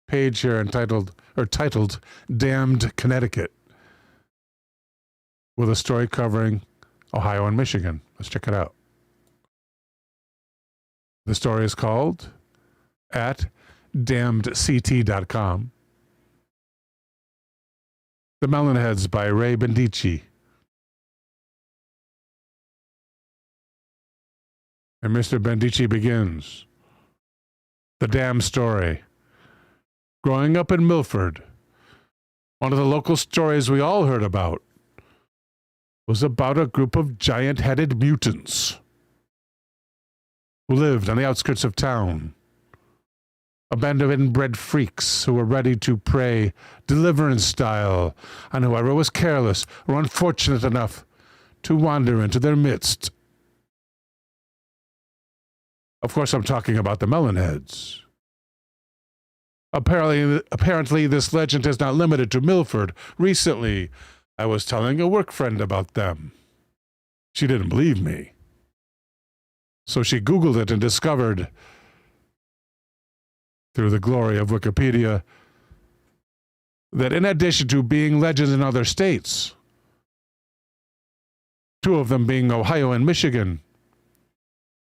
page here titled Damned Connecticut, with a story covering Ohio and Michigan. Let's check it out. The story is called at damnedct.com. The Melon Heads by Ray Bendici. And Mr. Bendici begins. The damn story. Growing up in Milford, one of the local stories we all heard about was about a group of giant-headed mutants who lived on the outskirts of town. A band of inbred freaks who were ready to prey Deliverance style on whoever was careless or unfortunate enough to wander into their midst. Of course, I'm talking about the Melon Heads. Apparently, this legend is not limited to Milford. Recently, I was telling a work friend about them. She didn't believe me. So she Googled it and discovered, through the glory of Wikipedia, that in addition to being legends in other states, two of them being Ohio and Michigan,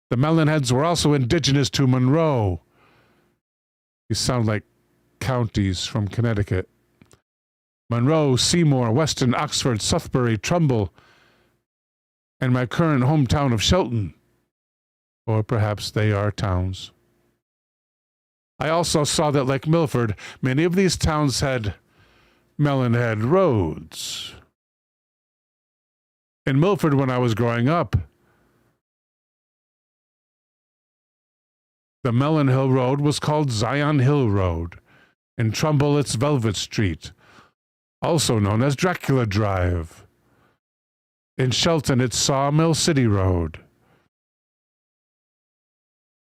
the Melon Heads were also indigenous to Monroe. These sound like counties from Connecticut. Monroe, Seymour, Weston, Oxford, Southbury, Trumbull, and my current hometown of Shelton. Or perhaps they are towns. I also saw that, like Milford, many of these towns had Melon Head roads. In Milford, when I was growing up, the Melon Hill Road was called Zion Hill Road. In Trumbull, it's Velvet Street, also known as Dracula Drive. In Shelton, it's Sawmill City Road.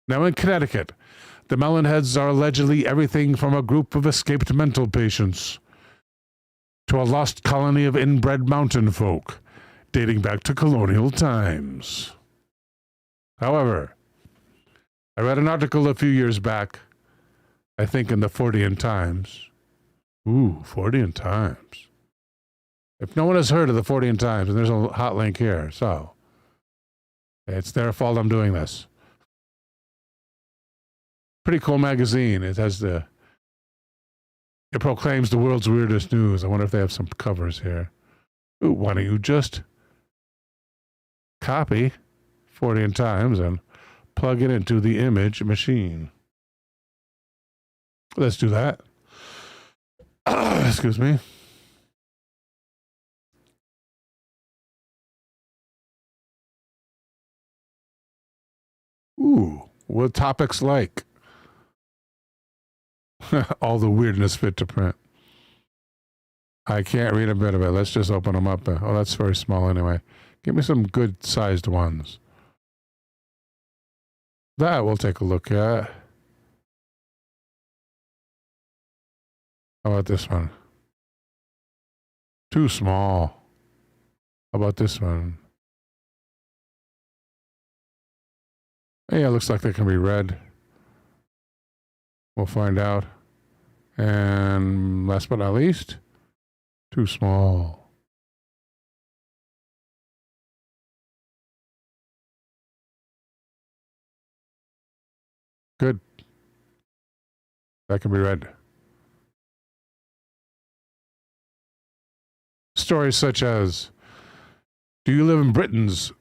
Now in Connecticut, the Melon Heads are allegedly everything from a group of escaped mental patients to a lost colony of inbred mountain folk dating back to colonial times. However, I read an article a few years back, I think in the Fortean Times. Ooh, Fortean Times. If no one has heard of the Fortean Times, and there's a hot link here, so it's their fault I'm doing this. Pretty cool magazine. It proclaims the world's weirdest news. I wonder if they have some covers here. Ooh, why don't you just copy Fortean Times and plug it into the image machine? Let's do that. Excuse me. Ooh, what topics like? All the weirdness fit to print. I can't read a bit of it. Let's just open them up. Oh, that's very small anyway. Give me some good-sized ones. That we'll take a look at. How about this one? Too small. How about this one? Yeah, it looks like they can be read. We'll find out. And last but not least, too small. Good. That can be read. Stories such as, do you live in Britain's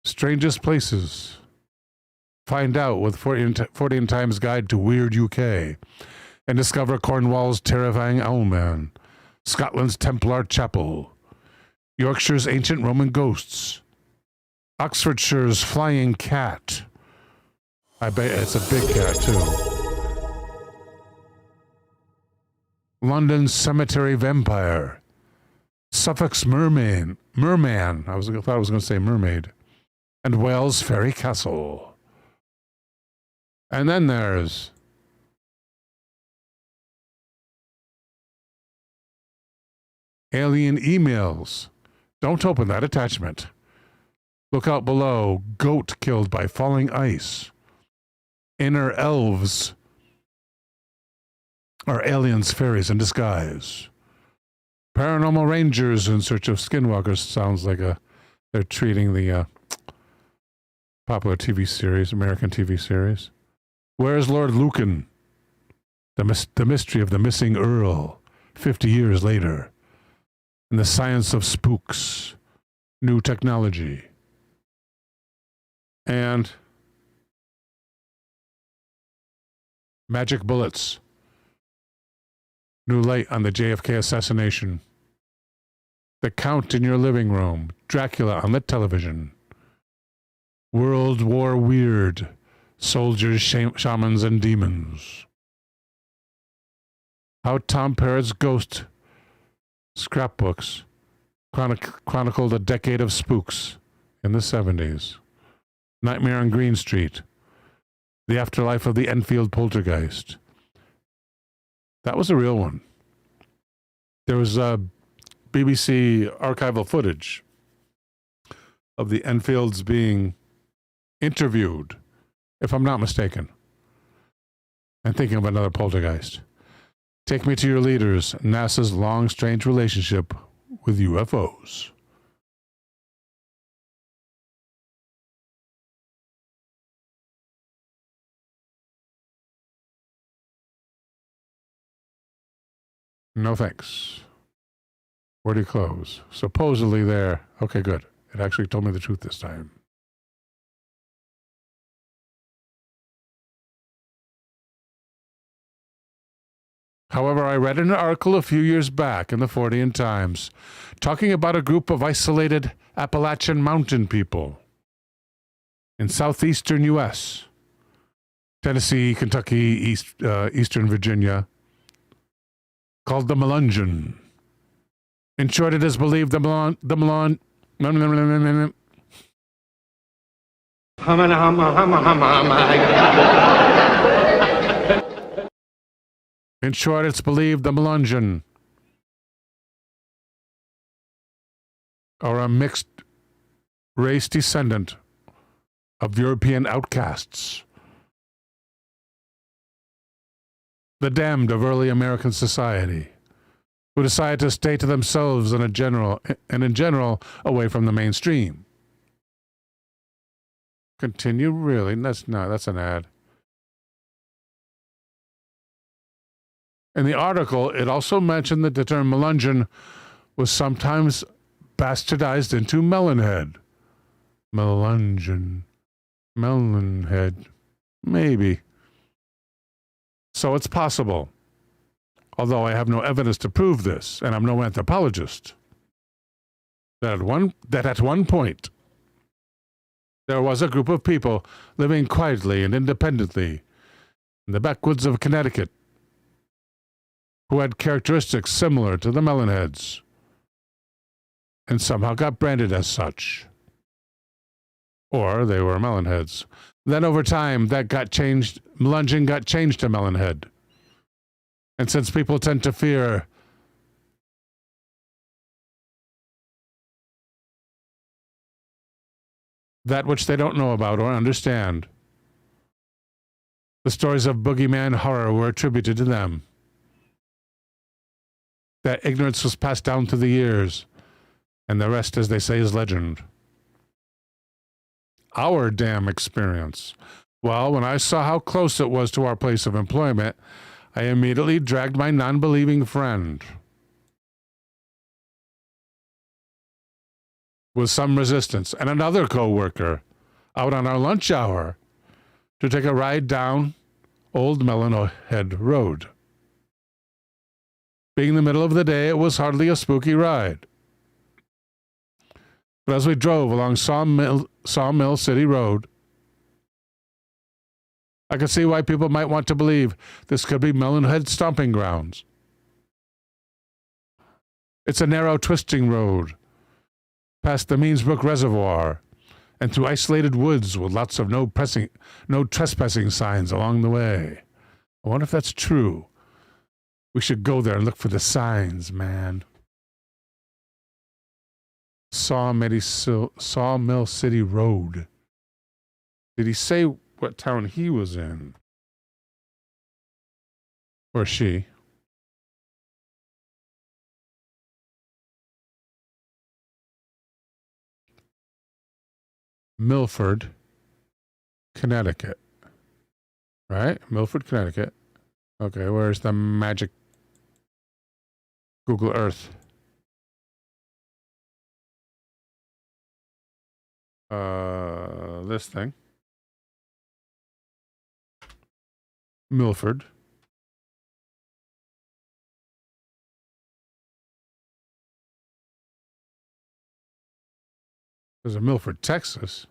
strangest places? Find out with 14 Times Guide to Weird UK and discover Cornwall's terrifying Owlman, Scotland's Templar Chapel, Yorkshire's ancient Roman ghosts, Oxfordshire's flying cat. I bet it's a big cat too. London's cemetery vampire, Suffolk's merman. I thought I was going to say mermaid, and Wales fairy castle. And then there's alien emails. Don't open that attachment. Look out below. Goat killed by falling ice. Inner elves are aliens, fairies in disguise. Paranormal rangers in search of skinwalkers. Sounds like they're treating the popular TV series, American TV series. Where's Lord Lucan? The mystery of the missing Earl, 50 years later. And the science of spooks, new technology. And magic bullets. New light on the JFK assassination. The Count in your living room. Dracula on the television. World War Weird. Soldiers, shamans, and demons. How Tom Parrott's ghost scrapbooks chronicled a decade of spooks in the 70s. Nightmare on Green Street. The afterlife of the Enfield poltergeist. That was a real one. There was BBC archival footage of the Enfields being interviewed, if I'm not mistaken. I'm thinking of another poltergeist. Take me to your leaders, NASA's long, strange relationship with UFOs. No thanks. Where'd he close? Supposedly there. Okay, good. It actually told me the truth this time. However, I read an article a few years back in the Fortean Times talking about a group of isolated Appalachian mountain people in southeastern U.S., Tennessee, Kentucky, Eastern Virginia, called the Melungeon. In short, it is believed the Melon... In short, it's believed the Melungeon are a mixed race descendant of European outcasts, the damned of early American society, who decide to stay to themselves and in general away from the mainstream. Continue, really? That's an ad. In the article, it also mentioned that the term Melungeon was sometimes bastardized into Melonhead. Melungeon. Melonhead. Maybe. So it's possible, although I have no evidence to prove this, and I'm no anthropologist, that at one point there was a group of people living quietly and independently in the backwoods of Connecticut who had characteristics similar to the Melon Heads, and somehow got branded as such. Or they were Melon Heads. Then over time, that got changed. Melungeon got changed to Melon Head. And since people tend to fear that which they don't know about or understand, the stories of boogeyman horror were attributed to them. That ignorance was passed down through the years, and the rest, as they say, is legend. Our damn experience. Well, when I saw how close it was to our place of employment, I immediately dragged my non-believing friend, with some resistance, and another co-worker out on our lunch hour to take a ride down Old Melon Head Road. Being the middle of the day, it was hardly a spooky ride. But as we drove along Sawmill City Road, I could see why people might want to believe this could be Melon Head stomping grounds. It's a narrow, twisting road past the Meansbrook Reservoir and through isolated woods with lots of no trespassing signs along the way. I wonder if that's true. We should go there and look for the signs, man. Sawmill City Road. Did he say what town he was in? Or she? Milford, Connecticut. Right? Milford, Connecticut. Okay, where's the magic Google Earth? This thing. Milford. There's a Milford, Texas.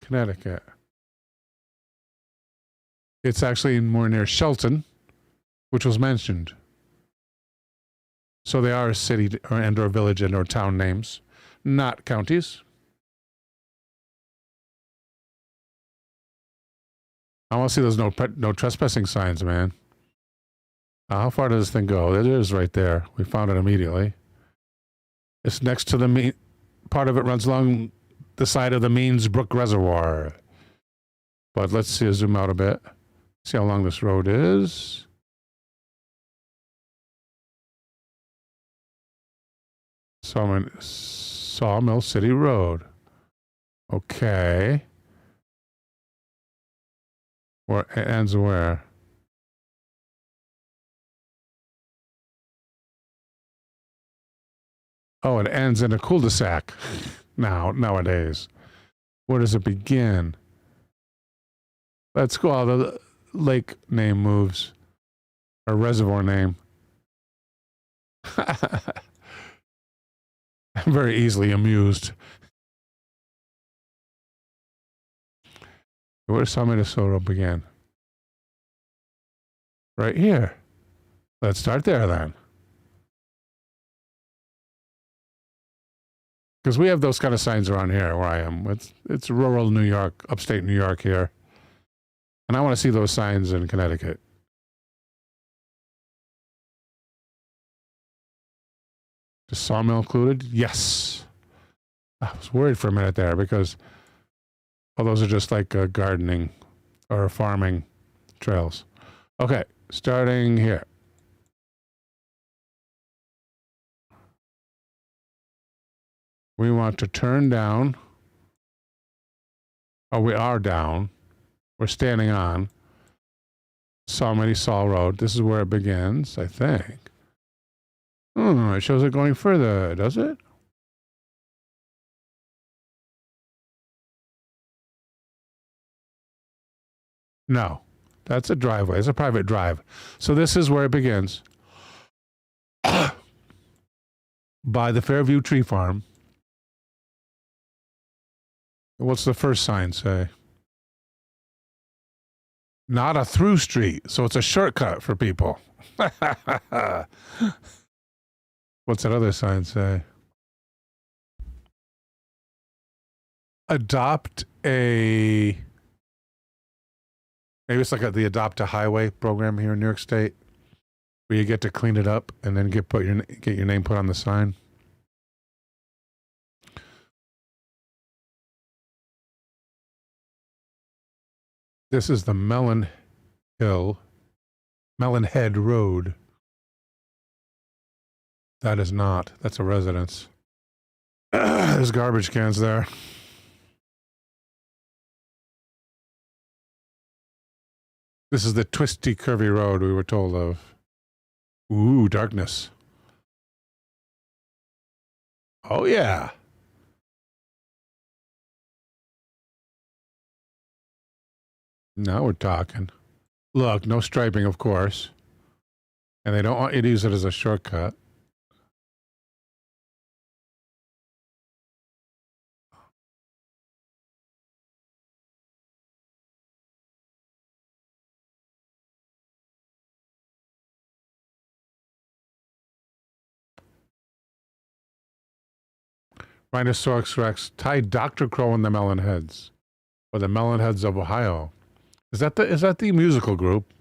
Connecticut. It's actually more near Shelton, which was mentioned. So they are city and or village and or town names, not counties. I want to see those no trespassing signs, man. How far does this thing go? It is right there. We found it immediately. It's next to the part of it runs along the side of the Means Brook Reservoir. But let's see, zoom out a bit. See how long this road is. Sawmill City Road. Okay. Where it ends where? Oh, it ends in a cul-de-sac nowadays. Where does it begin? Let's go. Oh, the lake name moves. Or reservoir name. I'm very easily amused. Where does Minnesota begin? Right here. Let's start there then. Because we have those kind of signs around here where I am. It's rural New York, upstate New York here. And I want to see those signs in Connecticut. Is sawmill included? Yes. I was worried for a minute there because those are just like gardening or farming trails. Okay, starting here. We want to turn down. Oh, we are down. We're standing on Saw Road. This is where it begins, I think. It shows it going further, does it? No, that's a driveway. It's a private drive. So this is where it begins. By the Fairview Tree Farm. What's the first sign say? Not a through street, so it's a shortcut for people. What's that other sign say? Adopt a... Maybe it's like the Adopt a Highway program here in New York State, where you get to clean it up and then get your name put on the sign. This is the Melon Head Road. That is not. That's a residence. There's garbage cans there. This is the twisty, curvy road we were told of. Ooh, darkness. Oh, yeah. Now we're talking. Look, no striping, of course. And they don't want you to use it as a shortcut. Rhinoceros Rex tied Dr. Crow and the Melon Heads. Or the Melon Heads of Ohio. Is that the musical group?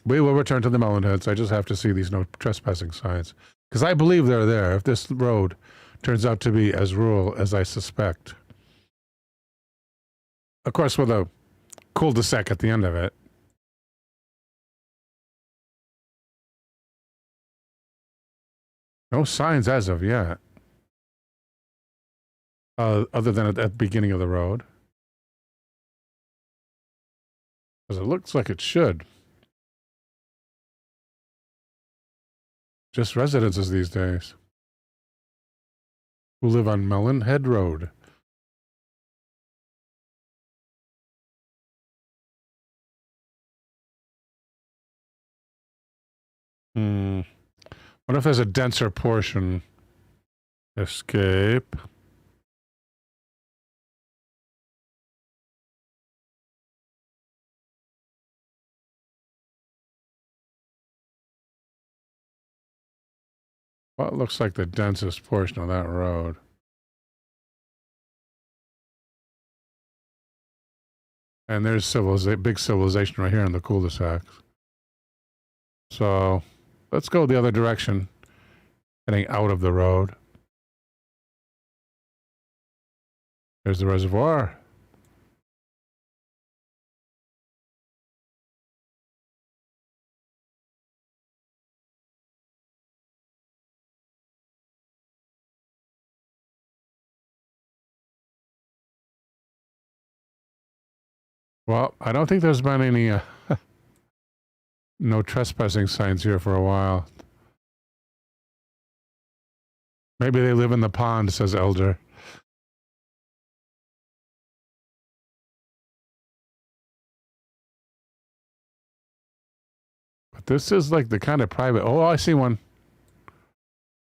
We will return to the Melon Heads. I just have to see these no trespassing signs. Because I believe they're there if this road turns out to be as rural as I suspect. Of course, with a cul-de-sac at the end of it. No signs as of yet. Other than at the beginning of the road. Because it looks like it should. Just residences these days. who live on Melon Head Road. What if there's a denser portion? Escape. What looks like the densest portion of that road? And there's big civilization right here in the cul-de-sac. So let's go the other direction, heading out of the road. There's the reservoir. Well, I don't think there's been any no trespassing signs here for a while. Maybe they live in the pond, says Elder. But this is like the kind of private... Oh, I see one.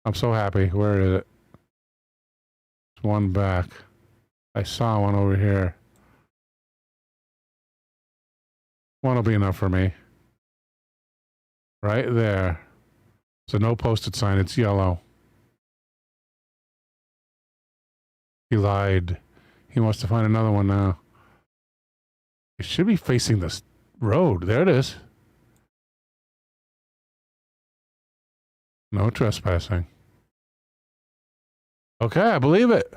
I'm so happy. Where is it? There's one back. I saw one over here. One will be enough for me. Right there. So no posted sign. It's yellow. He lied. He wants to find another one now. It should be facing this road. There it is. No trespassing. Okay, I believe it.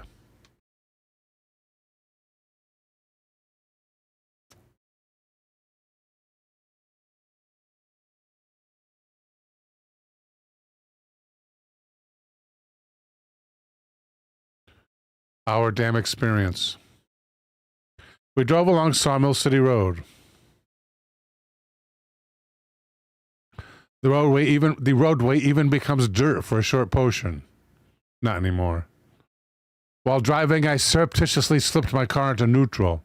Our damn experience. We drove along Sawmill City Road. The roadway even becomes dirt for a short portion. Not anymore. While driving, I surreptitiously slipped my car into neutral,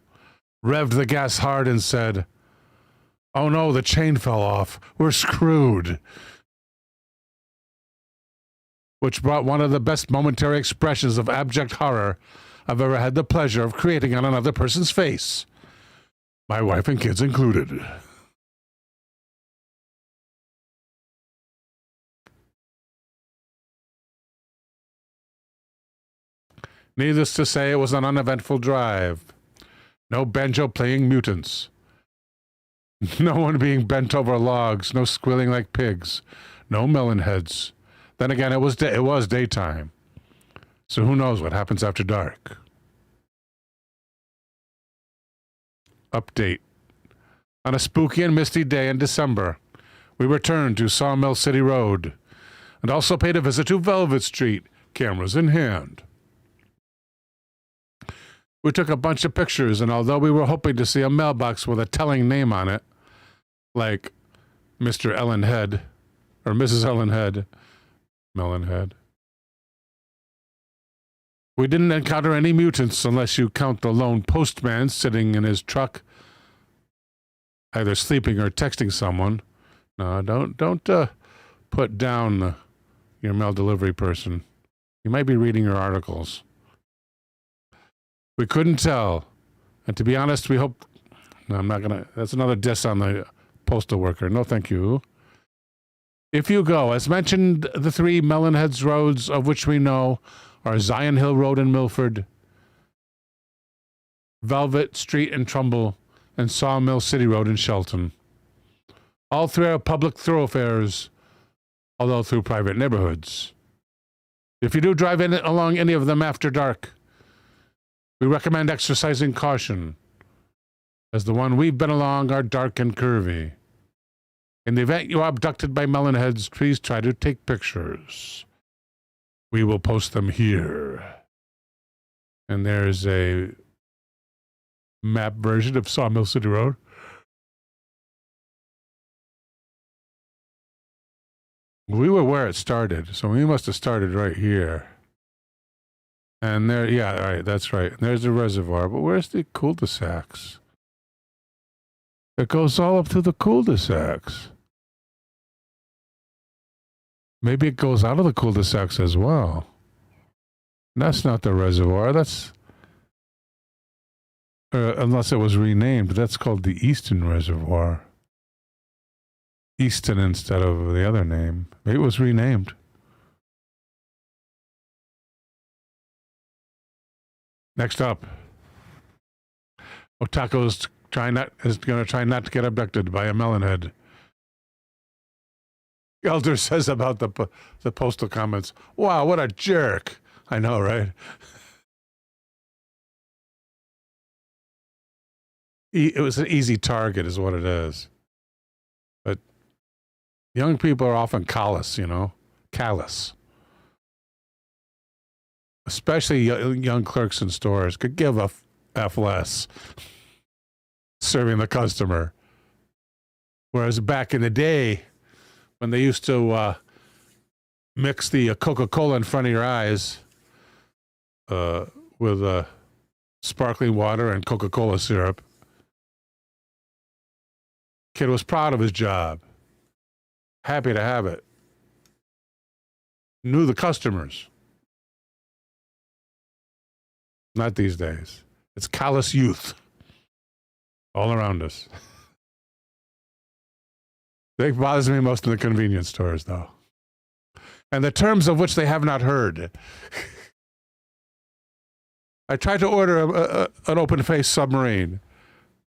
revved the gas hard and said, "Oh no, the chain fell off. We're screwed." Which brought one of the best momentary expressions of abject horror I've ever had the pleasure of creating on another person's face. My wife and kids included. Needless to say, it was an uneventful drive. No banjo-playing mutants. No one being bent over logs, no squealing like pigs, no melon heads. Then again, it was daytime. So who knows what happens after dark. Update. On a spooky and misty day in December, we returned to Sawmill City Road and also paid a visit to Velvet Street, cameras in hand. We took a bunch of pictures, and although we were hoping to see a mailbox with a telling name on it, like Mr. Ellen Head, or Mrs. Ellen Head, Melon Head, we didn't encounter any mutants unless you count the lone postman sitting in his truck, either sleeping or texting someone. No, don't put down your mail delivery person. You might be reading your articles. We couldn't tell. And to be honest, we hope... No, I'm not going to... That's another diss on the postal worker. No, thank you. If you go, as mentioned, the 3 Melon Heads roads of which we know are Zion Hill Road in Milford, Velvet Street in Trumbull, and Sawmill City Road in Shelton. All 3 are public thoroughfares, although through private neighborhoods. If you do drive along any of them after dark, we recommend exercising caution, as the one we've been along are dark and curvy. In the event you are abducted by melon heads, please try to take pictures. We will post them here. And there's a map version of Sawmill City Road. We were where it started, so we must have started right here. And there, yeah, all right, that's right. There's the reservoir, but where's the cul-de-sacs? It goes all up to the cul-de-sacs. Maybe it goes out of the cul-de-sacs as well. That's not the reservoir. That's unless it was renamed. That's called the Easton Reservoir. Easton instead of the other name. Maybe it was renamed. Next up, Otako's is going to try not to get abducted by a melon head. Elder says about the postal comments, wow, what a jerk. I know, right? It was an easy target is what it is. But young people are often callous, you know, callous. Especially young clerks in stores could give a F less serving the customer. Whereas back in the day, when they used to mix the Coca-Cola in front of your eyes with sparkling water and Coca-Cola syrup, kid was proud of his job, happy to have it, knew the customers. Not these days. It's callous youth all around us. That bothers me most in the convenience stores, though. And the terms of which they have not heard. I tried to order an open-faced submarine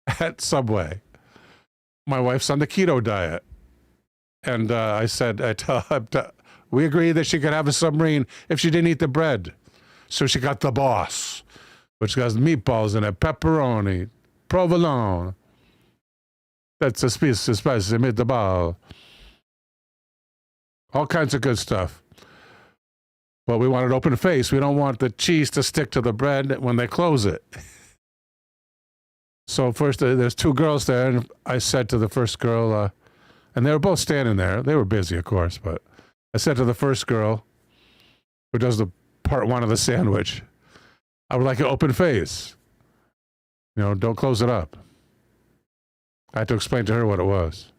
at Subway. My wife's on the keto diet. And I said, we agreed that she could have a submarine if she didn't eat the bread. So she got the boss, which has meatballs in it, pepperoni, provolone. That's a spice meatball. All kinds of good stuff. But we want it open face. We don't want the cheese to stick to the bread when they close it. So first, there's two girls there, and I said to the first girl, and they were both standing there. They were busy, of course, but I said to the first girl, who does the part one of the sandwich, I would like an open face. You know, don't close it up. I had to explain to her what it was.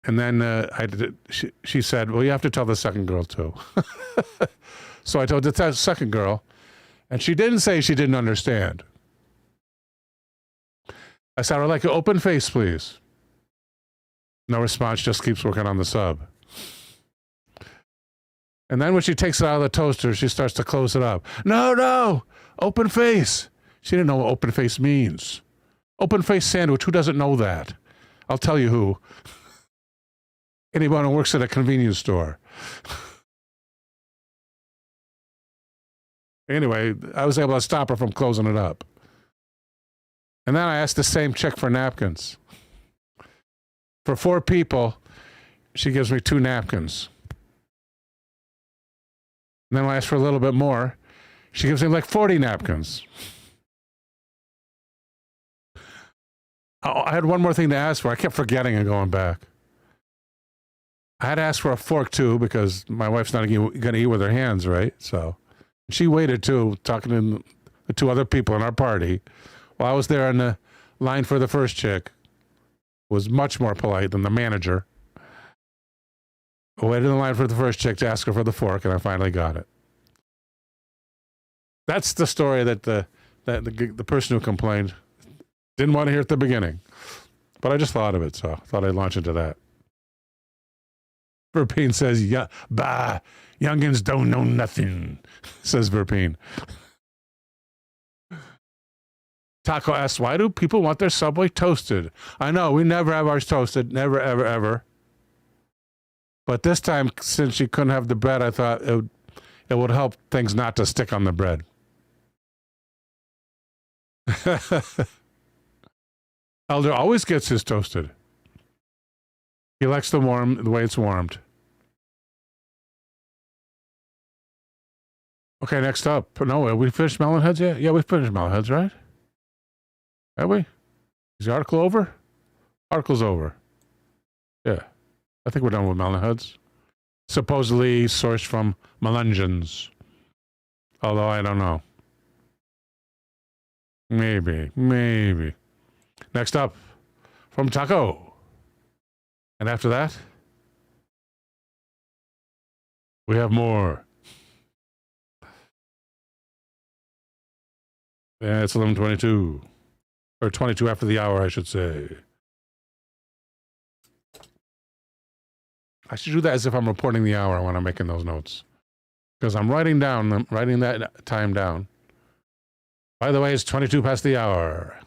And then she said, well, you have to tell the second girl too. So I told the second girl, and she didn't say she didn't understand. I said, I would like an open face, please. No response, just keeps working on the sub. And then when she takes it out of the toaster, she starts to close it up. No, open face. She didn't know what open face means. Open face sandwich, who doesn't know that? I'll tell you who. Anyone who works at a convenience store. Anyway, I was able to stop her from closing it up. And then I asked the same chick for napkins. For 4 people, she gives me 2 napkins. And then I ask for a little bit more. She gives me like 40 napkins. I had one more thing to ask for. I kept forgetting and going back. I had to ask for a fork too because my wife's not going to eat with her hands, right? So she waited too, talking to the 2 other people in our party. While I was there in the line for the first chick, was much more polite than the manager. I waited in the line for the first chick to ask her for the fork, and I finally got it. That's the story that the person who complained didn't want to hear at the beginning. But I just thought of it, so I thought I'd launch into that. Verpine says, yeah, bah, youngins don't know nothing, says Verpine. Taco asks, why do people want their Subway toasted? I know, we never have ours toasted, never, ever, ever. But this time, since you couldn't have the bread, I thought it would help things not to stick on the bread. Elder always gets his toasted. He likes the way it's warmed. Okay, next up. No, have we finished Melon Heads yet? Yeah, we finished Melon Heads, right? Have we? Is the article over? Article's over. Yeah. I think we're done with Melon Heads. Supposedly sourced from Melungeons. Although I don't know. Maybe. Next up, from Taco. And after that, we have more. Yeah, it's 11:22. Or 22 after the hour, I should say. I should do that as if I'm reporting the hour when I'm making those notes. Because I'm writing that time down. By the way, it's 22 past the hour.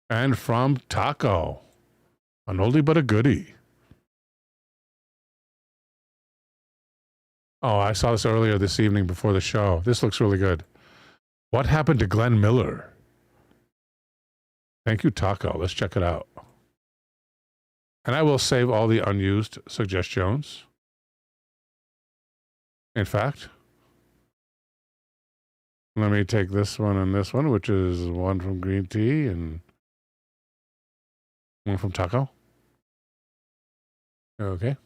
And from Taco. An oldie but a goodie. Oh, I saw this earlier this evening before the show. This looks really good. What happened to Glenn Miller? Thank you, Taco. Let's check it out. And I will save all the unused suggestions. In fact, let me take this one and this one, which is one from Green Tea and one from Taco. Okay.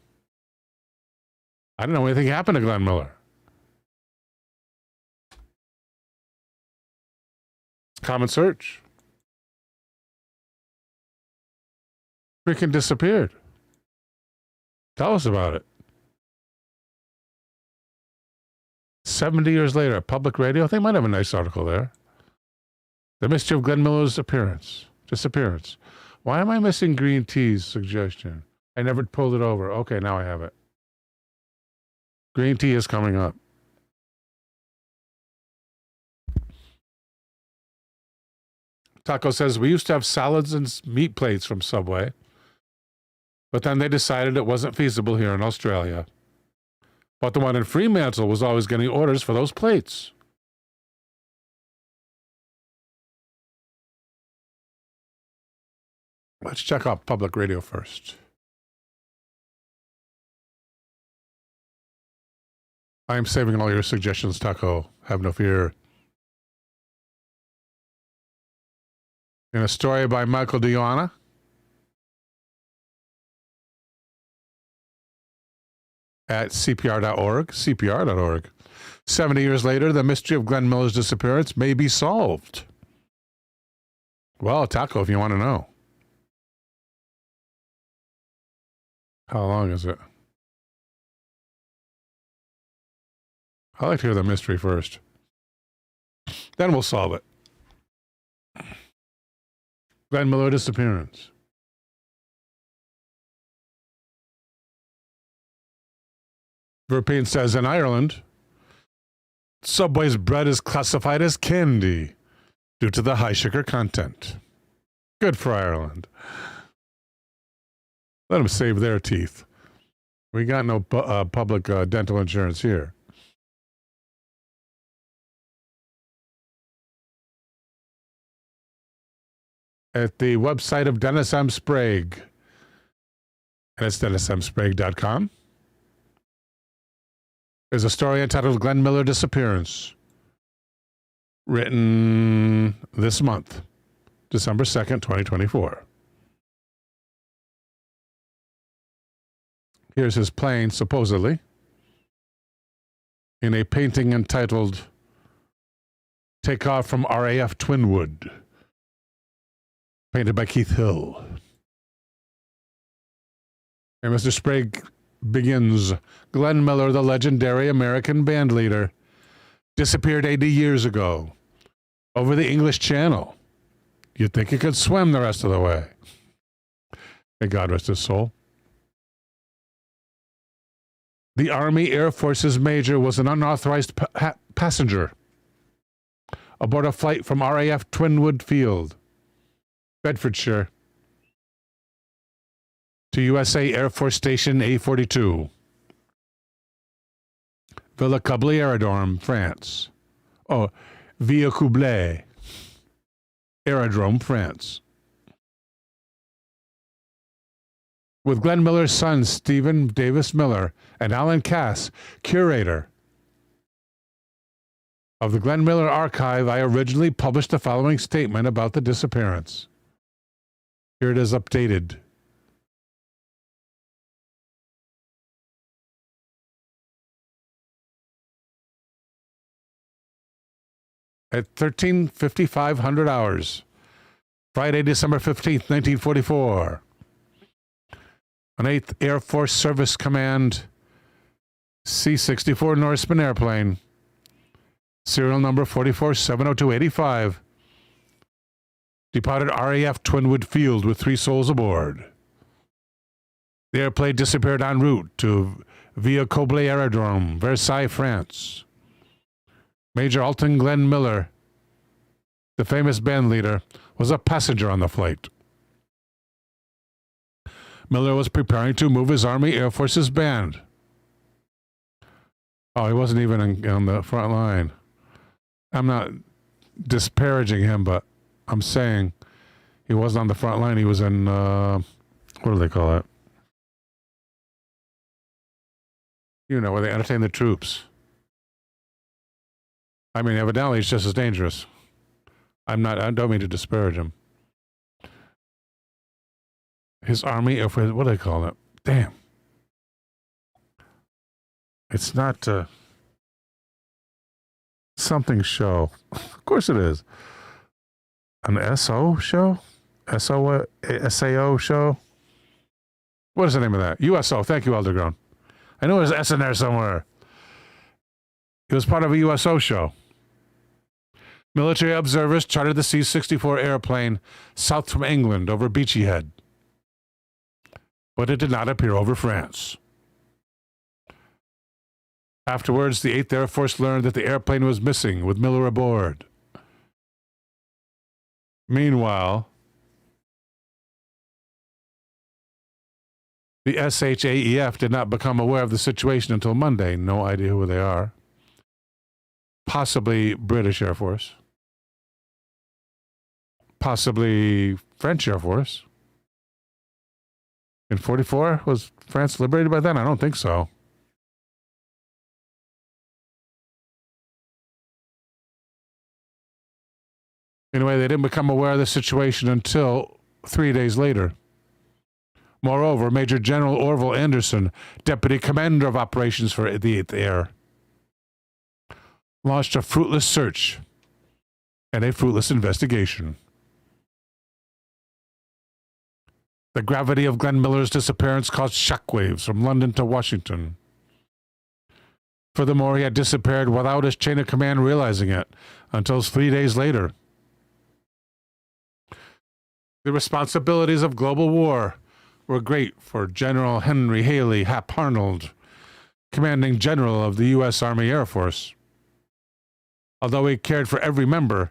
I don't know anything happened to Glenn Miller. Common search. Freaking disappeared. Tell us about it. 70 years later, public radio. They might have a nice article there. The mystery of Glenn Miller's disappearance. Why am I missing Green Tea's suggestion? I never pulled it over. Okay, now I have it. Green Tea is coming up. Taco says, we used to have salads and meat plates from Subway, but then they decided it wasn't feasible here in Australia. But the one in Fremantle was always getting orders for those plates. Let's check out public radio first. I am saving all your suggestions, Taco. Have no fear. In a story by Michael Diana. At cpr.org. 70 years later, the mystery of Glenn Miller's disappearance may be solved. Well, Taco, if you want to know. How long is it? I like to hear the mystery first. Then we'll solve it. Glenn Miller disappearance. European says in Ireland, Subway's bread is classified as candy due to the high sugar content. Good for Ireland. Let them save their teeth. We got no public dental insurance here. At the website of Dennis M. Sprague, and it's DennisMSprague.com, there's a story entitled Glenn Miller Disappearance, written this month, December 2nd, 2024. Here's his plane, supposedly, in a painting entitled Take Off from RAF Twinwood, painted by Keith Hill. And Mr. Sprague begins, Glenn Miller, the legendary American band leader, disappeared 80 years ago over the English Channel. You'd think he could swim the rest of the way. May God rest his soul. The Army Air Force's major was an unauthorized passenger aboard a flight from RAF Twinwood Field, Bedfordshire, to USA Air Force Station A42, Villa Couble Aerodrome, France. Oh, Villa Couble Aerodrome, France. With Glenn Miller's son, Stephen Davis Miller, and Alan Cass, curator of the Glenn Miller Archive, I originally published the following statement about the disappearance. Here it is updated. at 13:55 hours, Friday, December 15th, 1944. An 8th Air Force Service Command C-64 Norseman airplane, serial number 4470285, departed RAF Twinwood Field with 3 souls aboard. The airplane disappeared en route to Villacoublay Aerodrome, Versailles, France. Major Alton Glenn Miller, the famous band leader, was a passenger on the flight. Miller was preparing to move his Army Air Force's band. Oh, he wasn't even on the front line. I'm not disparaging him, but I'm saying he wasn't on the front line. He was in, what do they call it? You know, where they entertain the troops. I mean, evidently it's just as dangerous. I don't mean to disparage him. His Army Air Force, what do they call it? Damn. It's not something show. Of course it is. An SO show? SAO show? What is the name of that? USO. Thank you, Eldergrown. I know there's S in there somewhere. It was part of a USO show. Military observers chartered the C-64 airplane south from England over Beachy Head, but it did not appear over France. Afterwards, the 8th Air Force learned that the airplane was missing with Miller aboard. Meanwhile, the SHAEF did not become aware of the situation until Monday. No idea who they are. Possibly British Air Force. Possibly French Air Force. In 44, was France liberated by then? I don't think so. Anyway, they didn't become aware of the situation until 3 days later. Moreover, Major General Orville Anderson, Deputy Commander of Operations for the 8th Air, launched a fruitless search and a fruitless investigation. The gravity of Glenn Miller's disappearance caused shockwaves from London to Washington. Furthermore, he had disappeared without his chain of command realizing it until 3 days later. The responsibilities of global war were great for General Henry Haley Hap Arnold, commanding general of the U.S. Army Air Force. Although he cared for every member,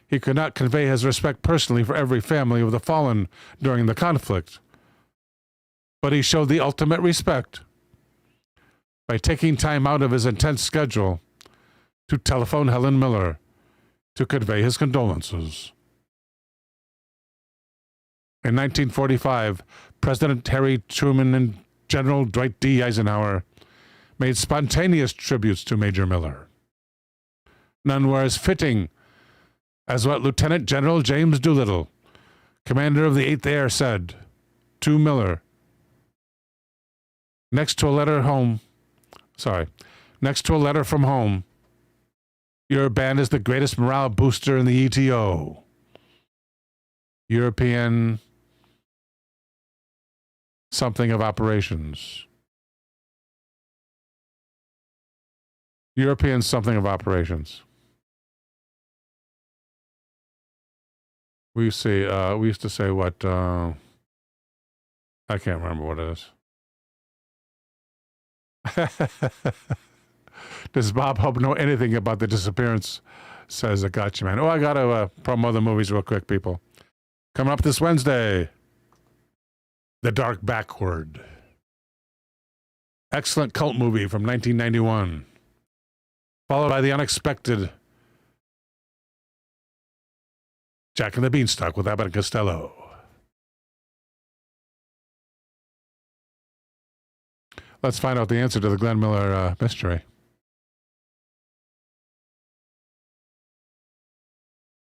he could not convey his respect personally for every family of the fallen during the conflict. But he showed the ultimate respect by taking time out of his intense schedule to telephone Helen Miller to convey his condolences. In 1945, President Harry Truman and General Dwight D. Eisenhower made spontaneous tributes to Major Miller. None were as fitting as what Lieutenant General James Doolittle, commander of the 8th Air, said to Miller. Next to a letter from home, your band is the greatest morale booster in the ETO. European something of operations. European something of operations. We used to say what, I can't remember what it is. Does Bob Hope know anything about the disappearance? Says a gotcha man. Oh, I got to promo the movies real quick, people. Coming up this Wednesday, The Dark Backward. Excellent cult movie from 1991. Followed by The Unexpected, Jack and the Beanstalk with Abbott and Costello. Let's find out the answer to the Glenn Miller mystery.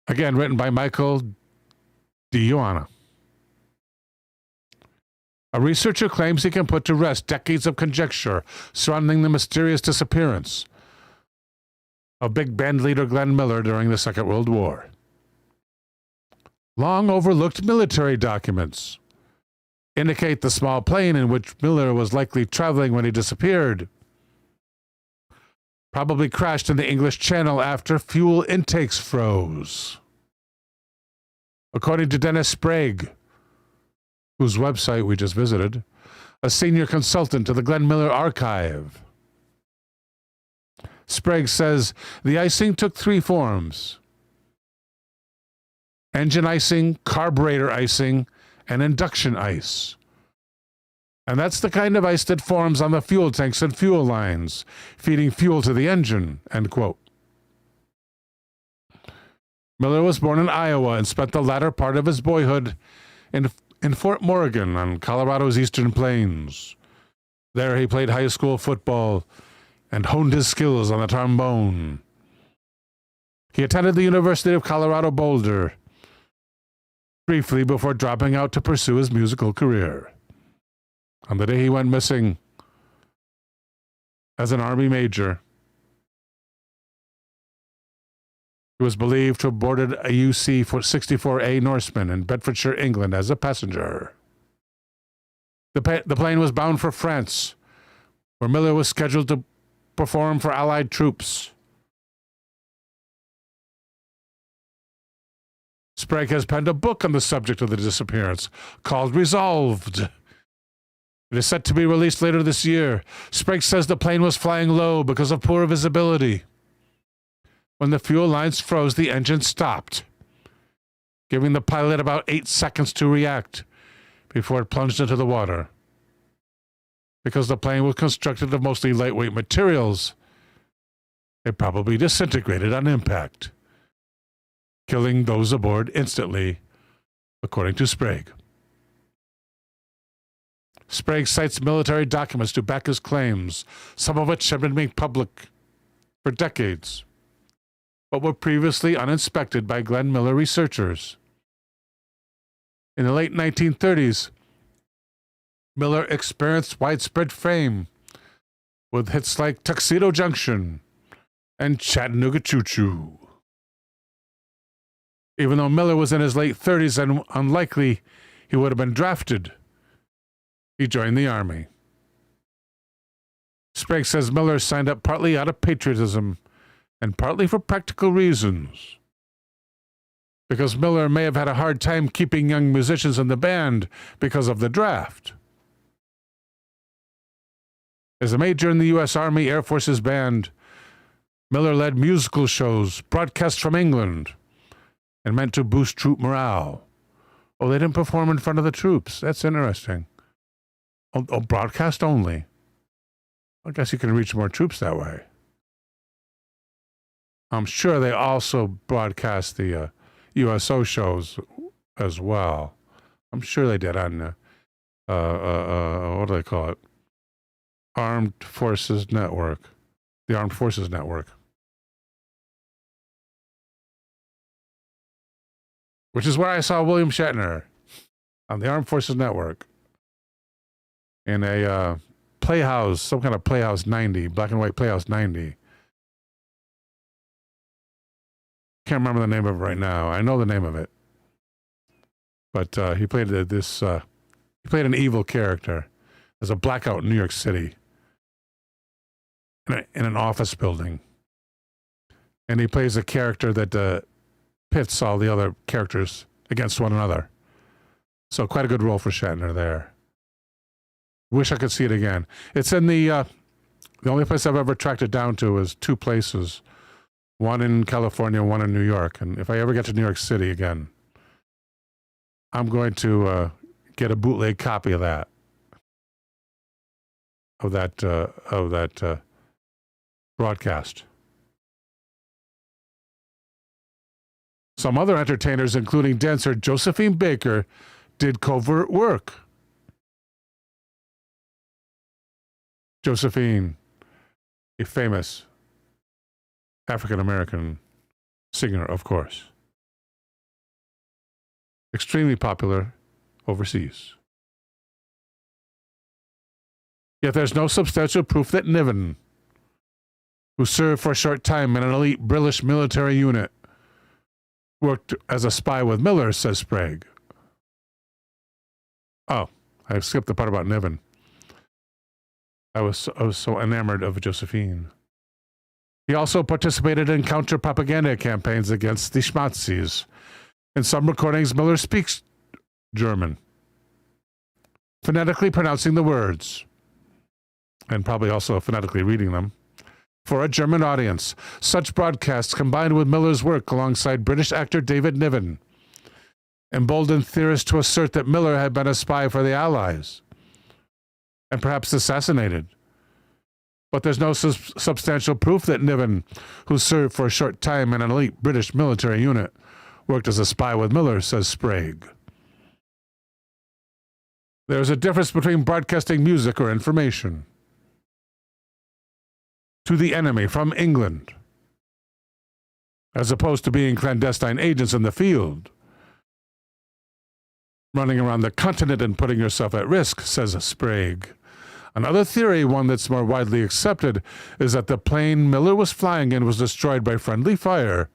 Again, written by Michael DiIoanna. A researcher claims he can put to rest decades of conjecture surrounding the mysterious disappearance of big band leader Glenn Miller during the Second World War. Long overlooked military documents indicate the small plane in which Miller was likely traveling when he disappeared probably crashed in the English Channel after fuel intakes froze. According to Dennis Sprague, whose website we just visited, a senior consultant to the Glenn Miller Archive. Sprague says the icing took three forms: engine icing, carburetor icing, and induction ice. And that's the kind of ice that forms on the fuel tanks and fuel lines, feeding fuel to the engine, end quote. Miller was born in Iowa and spent the latter part of his boyhood in Fort Morgan on Colorado's Eastern Plains. There he played high school football and honed his skills on the trombone. He attended the University of Colorado Boulder briefly before dropping out to pursue his musical career. On the day he went missing as an Army major, he was believed to have boarded a UC-64A Norseman in Bedfordshire, England, as a passenger. The plane was bound for France, where Miller was scheduled to perform for Allied troops. Sprague has penned a book on the subject of the disappearance called Resolved. It is set to be released later this year. Sprague says the plane was flying low because of poor visibility. When the fuel lines froze, the engine stopped, giving the pilot about 8 seconds to react before it plunged into the water. Because the plane was constructed of mostly lightweight materials, it probably disintegrated on impact, killing those aboard instantly, according to Sprague. Sprague cites military documents to back his claims, some of which have been made public for decades, but were previously uninspected by Glenn Miller researchers. In the late 1930s, Miller experienced widespread fame with hits like Tuxedo Junction and Chattanooga Choo Choo. Even though Miller was in his late 30s and unlikely he would have been drafted, he joined the Army. Sprague says Miller signed up partly out of patriotism and partly for practical reasons, because Miller may have had a hard time keeping young musicians in the band because of the draft. As a major in the U.S. Army Air Force's band, Miller led musical shows broadcast from England and meant to boost troop morale. Oh, they didn't perform in front of the troops. That's interesting. Oh, broadcast only. I guess you can reach more troops that way. I'm sure they also broadcast the USO shows as well. I'm sure they did on what do they call it? Armed Forces Network. The Armed Forces Network. Which is where I saw William Shatner, on the Armed Forces Network, in a Playhouse, some kind of Playhouse 90, black and white Playhouse 90. Can't remember the name of it right now. I know the name of it. But he played he played an evil character as a blackout in New York City in an office building. And he plays a character that pits all the other characters against one another. So quite a good role for Shatner there. Wish I could see it again. It's in the only place I've ever tracked it down to is two places. One in California, one in New York. And if I ever get to New York City again, I'm going to get a bootleg copy of that. Of that broadcast. Some other entertainers, including dancer Josephine Baker, did covert work. Josephine, a famous African-American singer, of course. Extremely popular overseas. Yet there's no substantial proof that Niven, who served for a short time in an elite British military unit, worked as a spy with Miller, says Sprague. Oh, I skipped the part about Niven. I was so enamored of Josephine. He also participated in counter-propaganda campaigns against the Schmazis. In some recordings, Miller speaks German, phonetically pronouncing the words, and probably also phonetically reading them, for a German audience. Such broadcasts, combined with Miller's work alongside British actor David Niven, emboldened theorists to assert that Miller had been a spy for the Allies, and perhaps assassinated. But there's no substantial proof that Niven, who served for a short time in an elite British military unit, worked as a spy with Miller, says Sprague. There's a difference between broadcasting music or information to the enemy from England, as opposed to being clandestine agents in the field, running around the continent and putting yourself at risk, says Sprague. Another theory, one that's more widely accepted, is that the plane Miller was flying in was destroyed by friendly fire.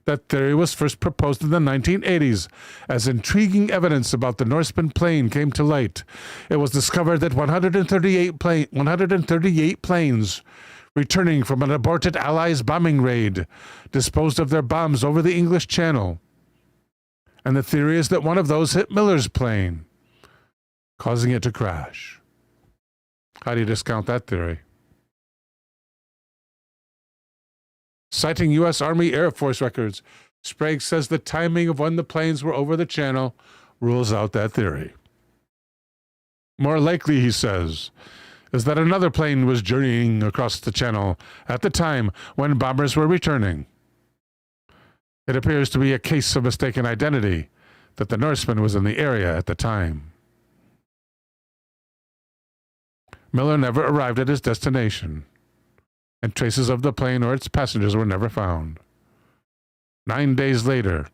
That theory was first proposed in the 1980s. As intriguing evidence about the Norseman plane came to light, it was discovered that 138 planes returning from an aborted Allies bombing raid disposed of their bombs over the English Channel. And the theory is that one of those hit Miller's plane, causing it to crash. How do you discount that theory? Citing U.S. Army Air Force records, Sprague says the timing of when the planes were over the channel rules out that theory. More likely, he says, is that another plane was journeying across the channel at the time when bombers were returning. It appears to be a case of mistaken identity, that the Norseman was in the area at the time. Miller never arrived at his destination, and traces of the plane or its passengers were never found. 9 days later,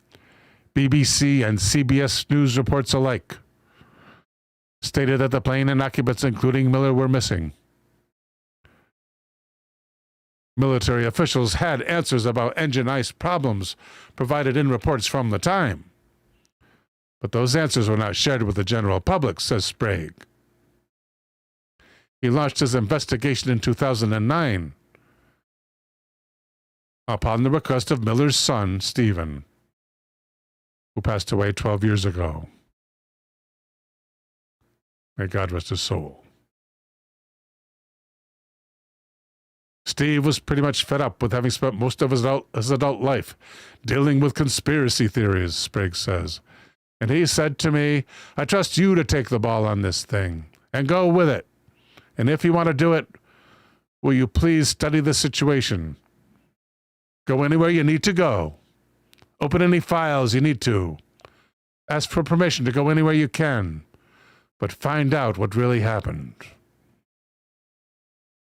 BBC and CBS News reports alike stated that the plane and occupants, including Miller, were missing. Military officials had answers about engine ice problems provided in reports from the time, but those answers were not shared with the general public, says Sprague. He launched his investigation in 2009 upon the request of Miller's son, Stephen, who passed away 12 years ago. May God rest his soul. Steve was pretty much fed up with having spent most of his adult life dealing with conspiracy theories, Sprague says. And he said to me, I trust you to take the ball on this thing and go with it. And if you want to do it, will you please study the situation? Go anywhere you need to go. Open any files you need to. Ask for permission to go anywhere you can. But find out what really happened.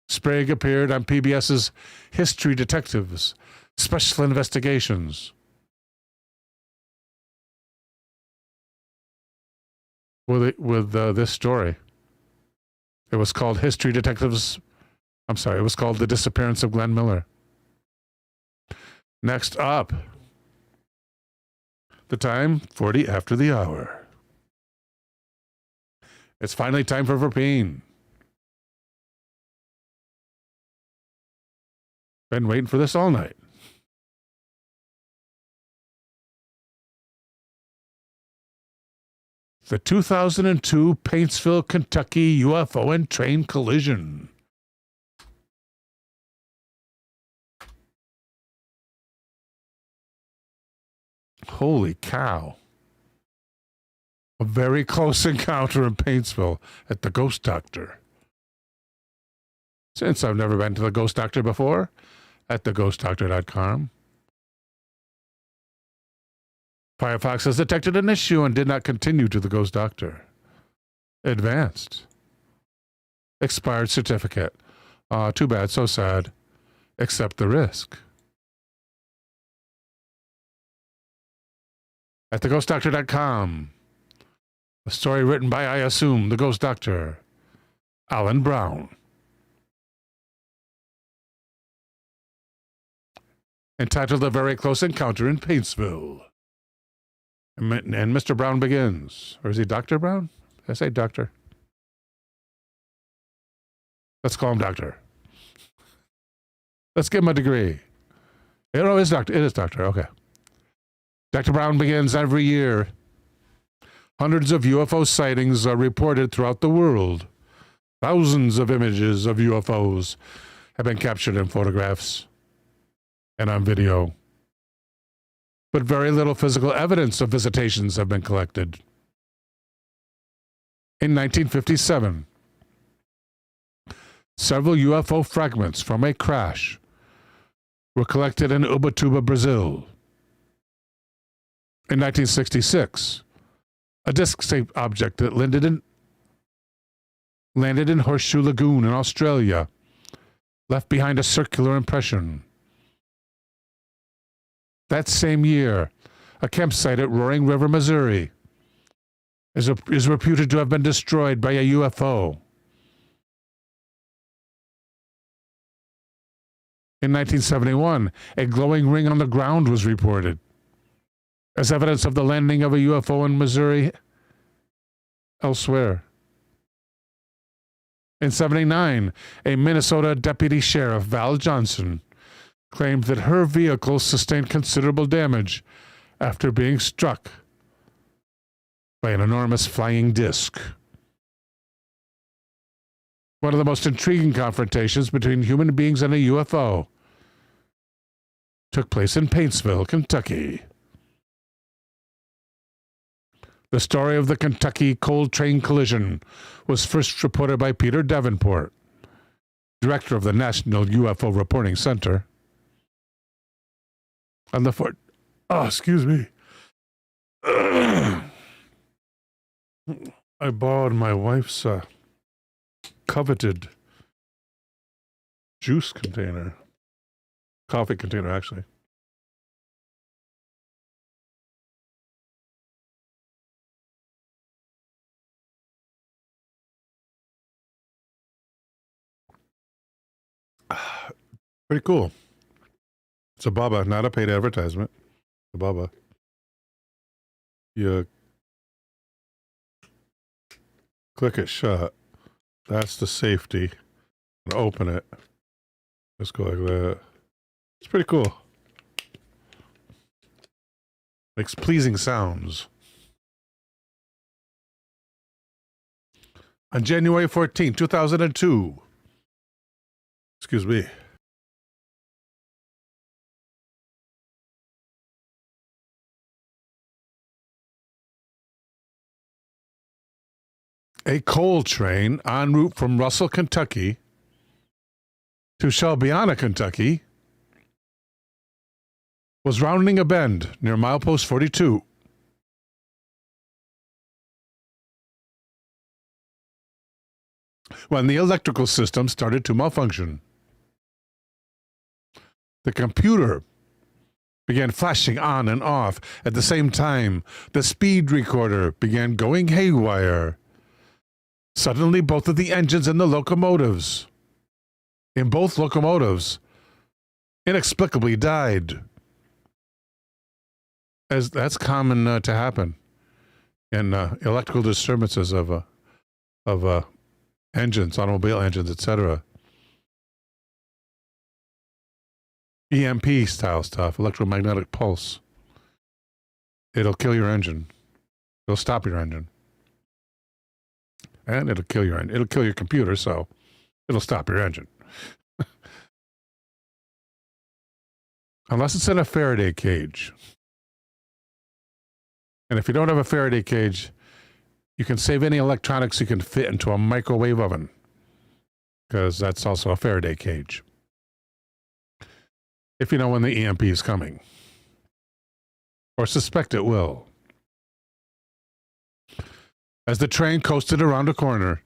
Sprague appeared on PBS's History Detectives, Special Investigations. With this story. It was called History Detectives. It was called The Disappearance of Glenn Miller. Next up, the time 40 after the hour. It's finally time for Verpine. Been waiting for this all night. The 2002 Paintsville, Kentucky UFO and train collision. Holy cow. A very close encounter in Paintsville at the Ghost Doctor. Since I've never been to the Ghost Doctor before, at theghostdoctor.com. Firefox has detected an issue and did not continue to the Ghost Doctor. Advanced. Expired certificate. Too bad, so sad. Accept the risk. At theghostdoctor.com. A story written by, I assume, the Ghost Doctor, Alan Brown. entitled A Very Close Encounter in Paintsville. And Mr. Brown begins. Or is he Dr. Brown? Did I say doctor? Let's call him doctor. Let's give him a degree. No, it is doctor. It is doctor. Okay. Dr. Brown begins every year. Hundreds of UFO sightings are reported throughout the world. Thousands of images of UFOs have been captured in photographs and on video. But very little physical evidence of visitations have been collected. In 1957, several UFO fragments from a crash were collected in Ubatuba, Brazil. In 1966, a disc-shaped object that landed in Horseshoe Lagoon in Australia left behind a circular impression. That same year, a campsite at Roaring River, Missouri, is reputed to have been destroyed by a UFO. In 1971, a glowing ring on the ground was reported as evidence of the landing of a UFO in Missouri elsewhere. In 1979, a Minnesota deputy sheriff, Val Johnson, claimed that her vehicle sustained considerable damage after being struck by an enormous flying disc. One of the most intriguing confrontations between human beings and a UFO took place in Paintsville, Kentucky. The story of the Kentucky coal train collision was first reported by Peter Davenport, director of the National UFO Reporting Center. On the fort. Oh, excuse me. I borrowed my wife's coveted juice container. Coffee container, actually. Pretty cool. It's a Bubba, not a paid advertisement. A Bubba. You click it shut. That's the safety. And open it. Let's go like that. It's pretty cool. Makes pleasing sounds. On January 14, 2002. Excuse me. A coal train en route from Russell, Kentucky to Shelbyana, Kentucky was rounding a bend near milepost 42. When the electrical system started to malfunction. The computer began flashing on and off at the same time. The speed recorder began going haywire. Suddenly, both of the engines in both locomotives, inexplicably died. As that's common to happen in electrical disturbances of engines, automobile engines, etc. EMP style stuff, electromagnetic pulse. It'll kill your engine. It'll stop your engine. And it'll kill your engine. It'll kill your computer, so it'll stop your engine. Unless it's in a Faraday cage. And if you don't have a Faraday cage, you can save any electronics you can fit into a microwave oven, because that's also a Faraday cage. If you know when the EMP is coming, or suspect it will. As the train coasted around a corner,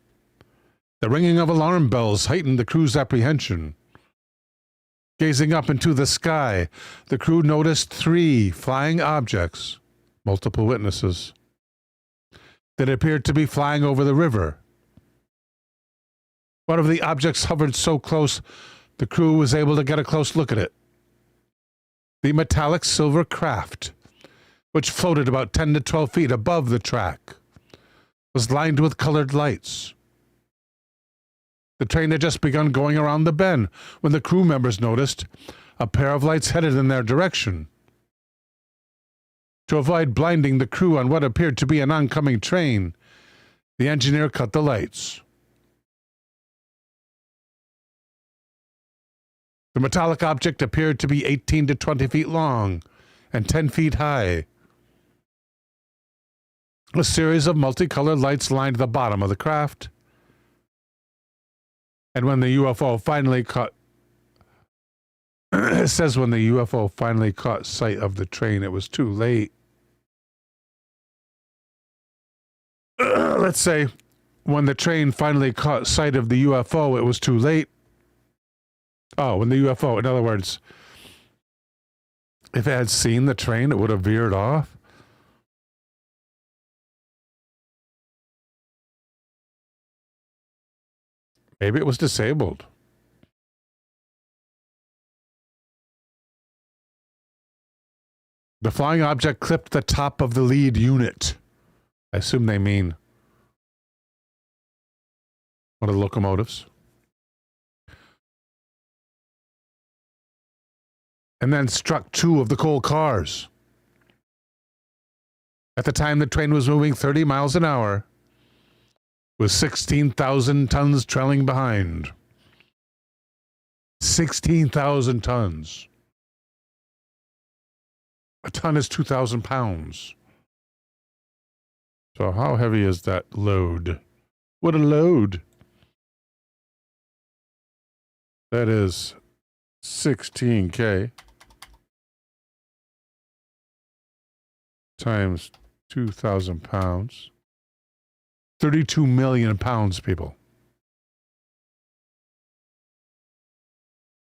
the ringing of alarm bells heightened the crew's apprehension. Gazing up into the sky, the crew noticed 3 flying objects, multiple witnesses, that appeared to be flying over the river. One of the objects hovered so close, the crew was able to get a close look at it. The metallic silver craft, which floated about 10 to 12 feet above the track, was lined with colored lights. The train had just begun going around the bend when the crew members noticed a pair of lights headed in their direction. To avoid blinding the crew on what appeared to be an oncoming train, the engineer cut the lights. The metallic object appeared to be 18 to 20 feet long and 10 feet high. A series of multicolored lights lined the bottom of the craft. And when the UFO finally caught... it says when the UFO finally caught sight of the train, it was too late. Let's say when the train finally caught sight of the UFO, it was too late. Oh, when the UFO, in other words, if it had seen the train, it would have veered off. Maybe it was disabled. The flying object clipped the top of the lead unit. I assume they mean one of the locomotives. And then struck two of the coal cars. At the time, the train was moving 30 miles an hour, with 16,000 tons trailing behind. 16,000 tons. A ton is 2,000 pounds. So how heavy is that load? What a load. That is 16K times 2,000 pounds. 32 million pounds, people.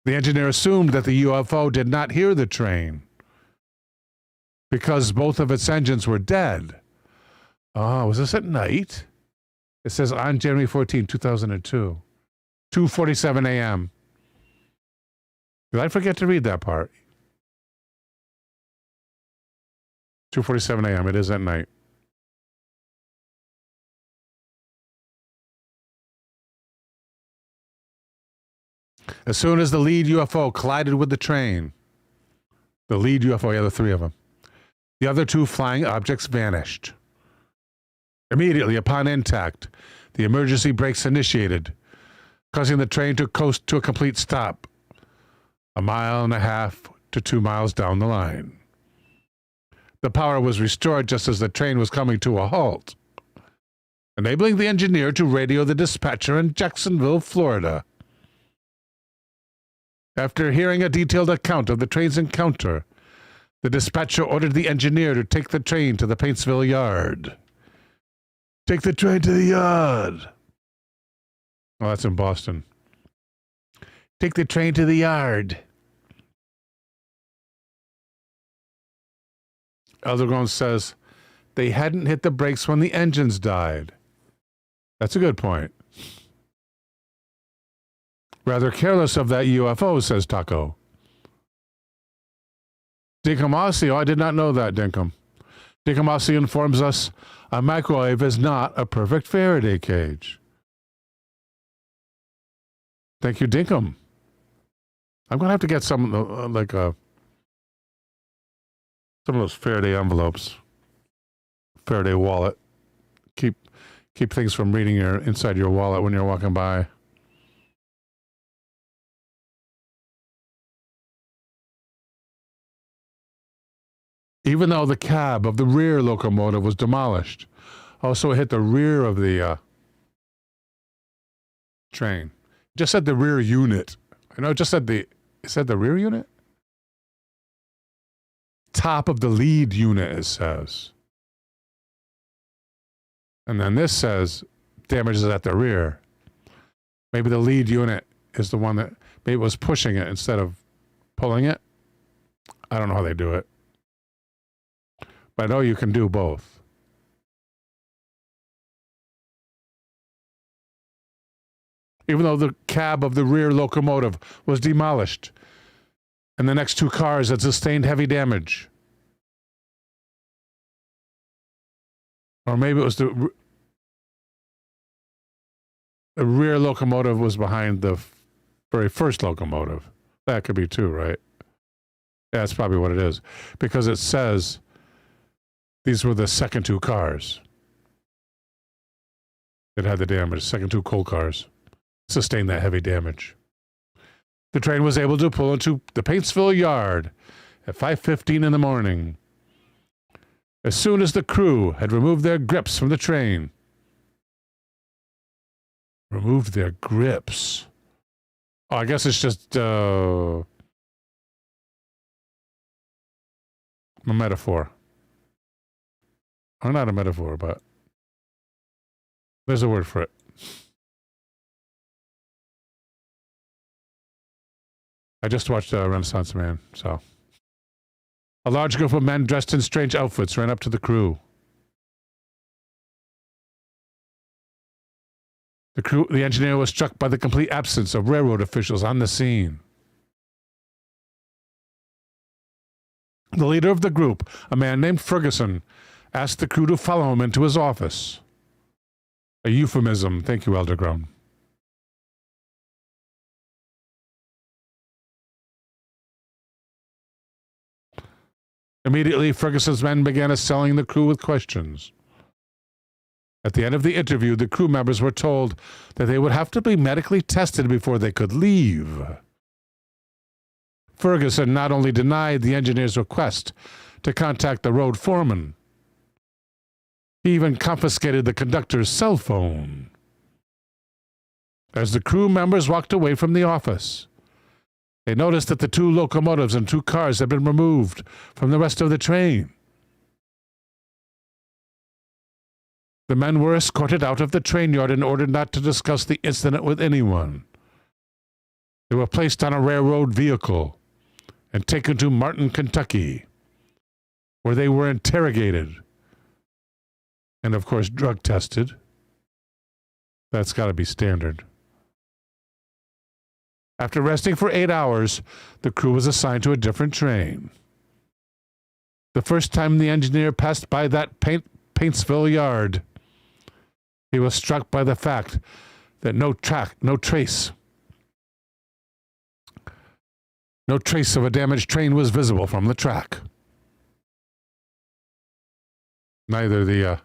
The engineer assumed that the UFO did not hear the train because both of its engines were dead. Oh, was this at night? It says on January 14, 2002, 2:47 a.m. Did I forget to read that part? 2:47 a.m. It is at night. As soon as the lead UFO collided with the train, the lead UFO, yeah, the three of them, the other two flying objects vanished. Immediately upon impact, the emergency brakes initiated, causing the train to coast to a complete stop, 1.5 miles to 2 miles down the line. The power was restored just as the train was coming to a halt, enabling the engineer to radio the dispatcher in Jacksonville, Florida. After hearing a detailed account of the train's encounter, the dispatcher ordered the engineer to take the train to the Paintsville yard. Take the train to the yard. Oh, that's in Boston. Take the train to the yard. Eldergren says, they hadn't hit the brakes when the engines died. That's a good point. Rather careless of that UFO, says Taco. Dinkamasi, oh, I did not know that, Dinkum. Dinkamasi informs us a microwave is not a perfect Faraday cage. Thank you, Dinkum. I'm going to have to get some, some of those Faraday envelopes. Faraday wallet. Keep things from reading inside your wallet when you're walking by. Even though the cab of the rear locomotive was demolished, also it hit the rear of the train. It just said the rear unit. I know it just said it said the rear unit? Top of the lead unit, it says. And then this says damages at the rear. Maybe the lead unit is the one that maybe was pushing it instead of pulling it. I don't know how they do it. But I know you can do both. Even though the cab of the rear locomotive was demolished, and the next two cars had sustained heavy damage. Or maybe it was the rear locomotive was behind the very first locomotive. That could be too, right? Yeah, that's probably what it is. Because it says these were the second two cars that had the damage. Second two coal cars sustained that heavy damage. The train was able to pull into the Paintsville yard at 5:15 in the morning. As soon as the crew had removed their grips from the train. Removed their grips. Oh, I guess it's just a metaphor. Or not a metaphor, but there's a word for it. I just watched Renaissance Man, so. A large group of men dressed in strange outfits ran up to the crew. The engineer was struck by the complete absence of railroad officials on the scene. The leader of the group, a man named Ferguson, asked the crew to follow him into his office. A euphemism. Thank you, Elderground. Immediately, Ferguson's men began assailing the crew with questions. At the end of the interview, the crew members were told that they would have to be medically tested before they could leave. Ferguson not only denied the engineer's request to contact the road foreman, he even confiscated the conductor's cell phone. As the crew members walked away from the office, they noticed that the two locomotives and two cars had been removed from the rest of the train. The men were escorted out of the train yard in order not to discuss the incident with anyone. They were placed on a railroad vehicle and taken to Martin, Kentucky, where they were interrogated and, of course, drug tested. That's got to be standard. After resting for 8 hours, the crew was assigned to a different train. The first time the engineer passed by that Paintsville yard, he was struck by the fact that no trace of a damaged train was visible from the track. Neither the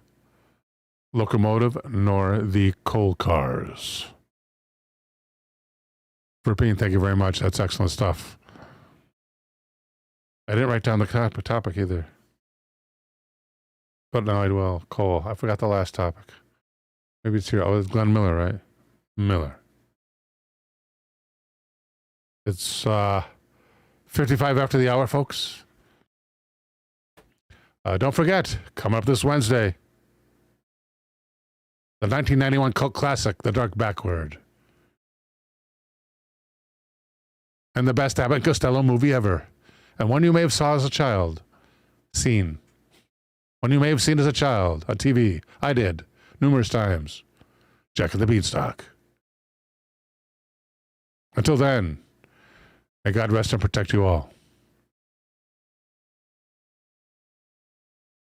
locomotive nor the coal cars. Rapine, thank you very much. That's excellent stuff. I didn't write down the topic either. But now I will. Coal. I forgot the last topic. Maybe it's here. Oh, it's Glenn Miller, right? Miller. It's 55 after the hour, folks. Don't forget, coming up this Wednesday, the 1991 cult classic, The Dark Backward. And the best Abbott and Costello movie ever. And one you may have saw as a child. One you may have seen as a child on TV. I did. Numerous times. Jack and the Beanstalk. Until then, may God rest and protect you all.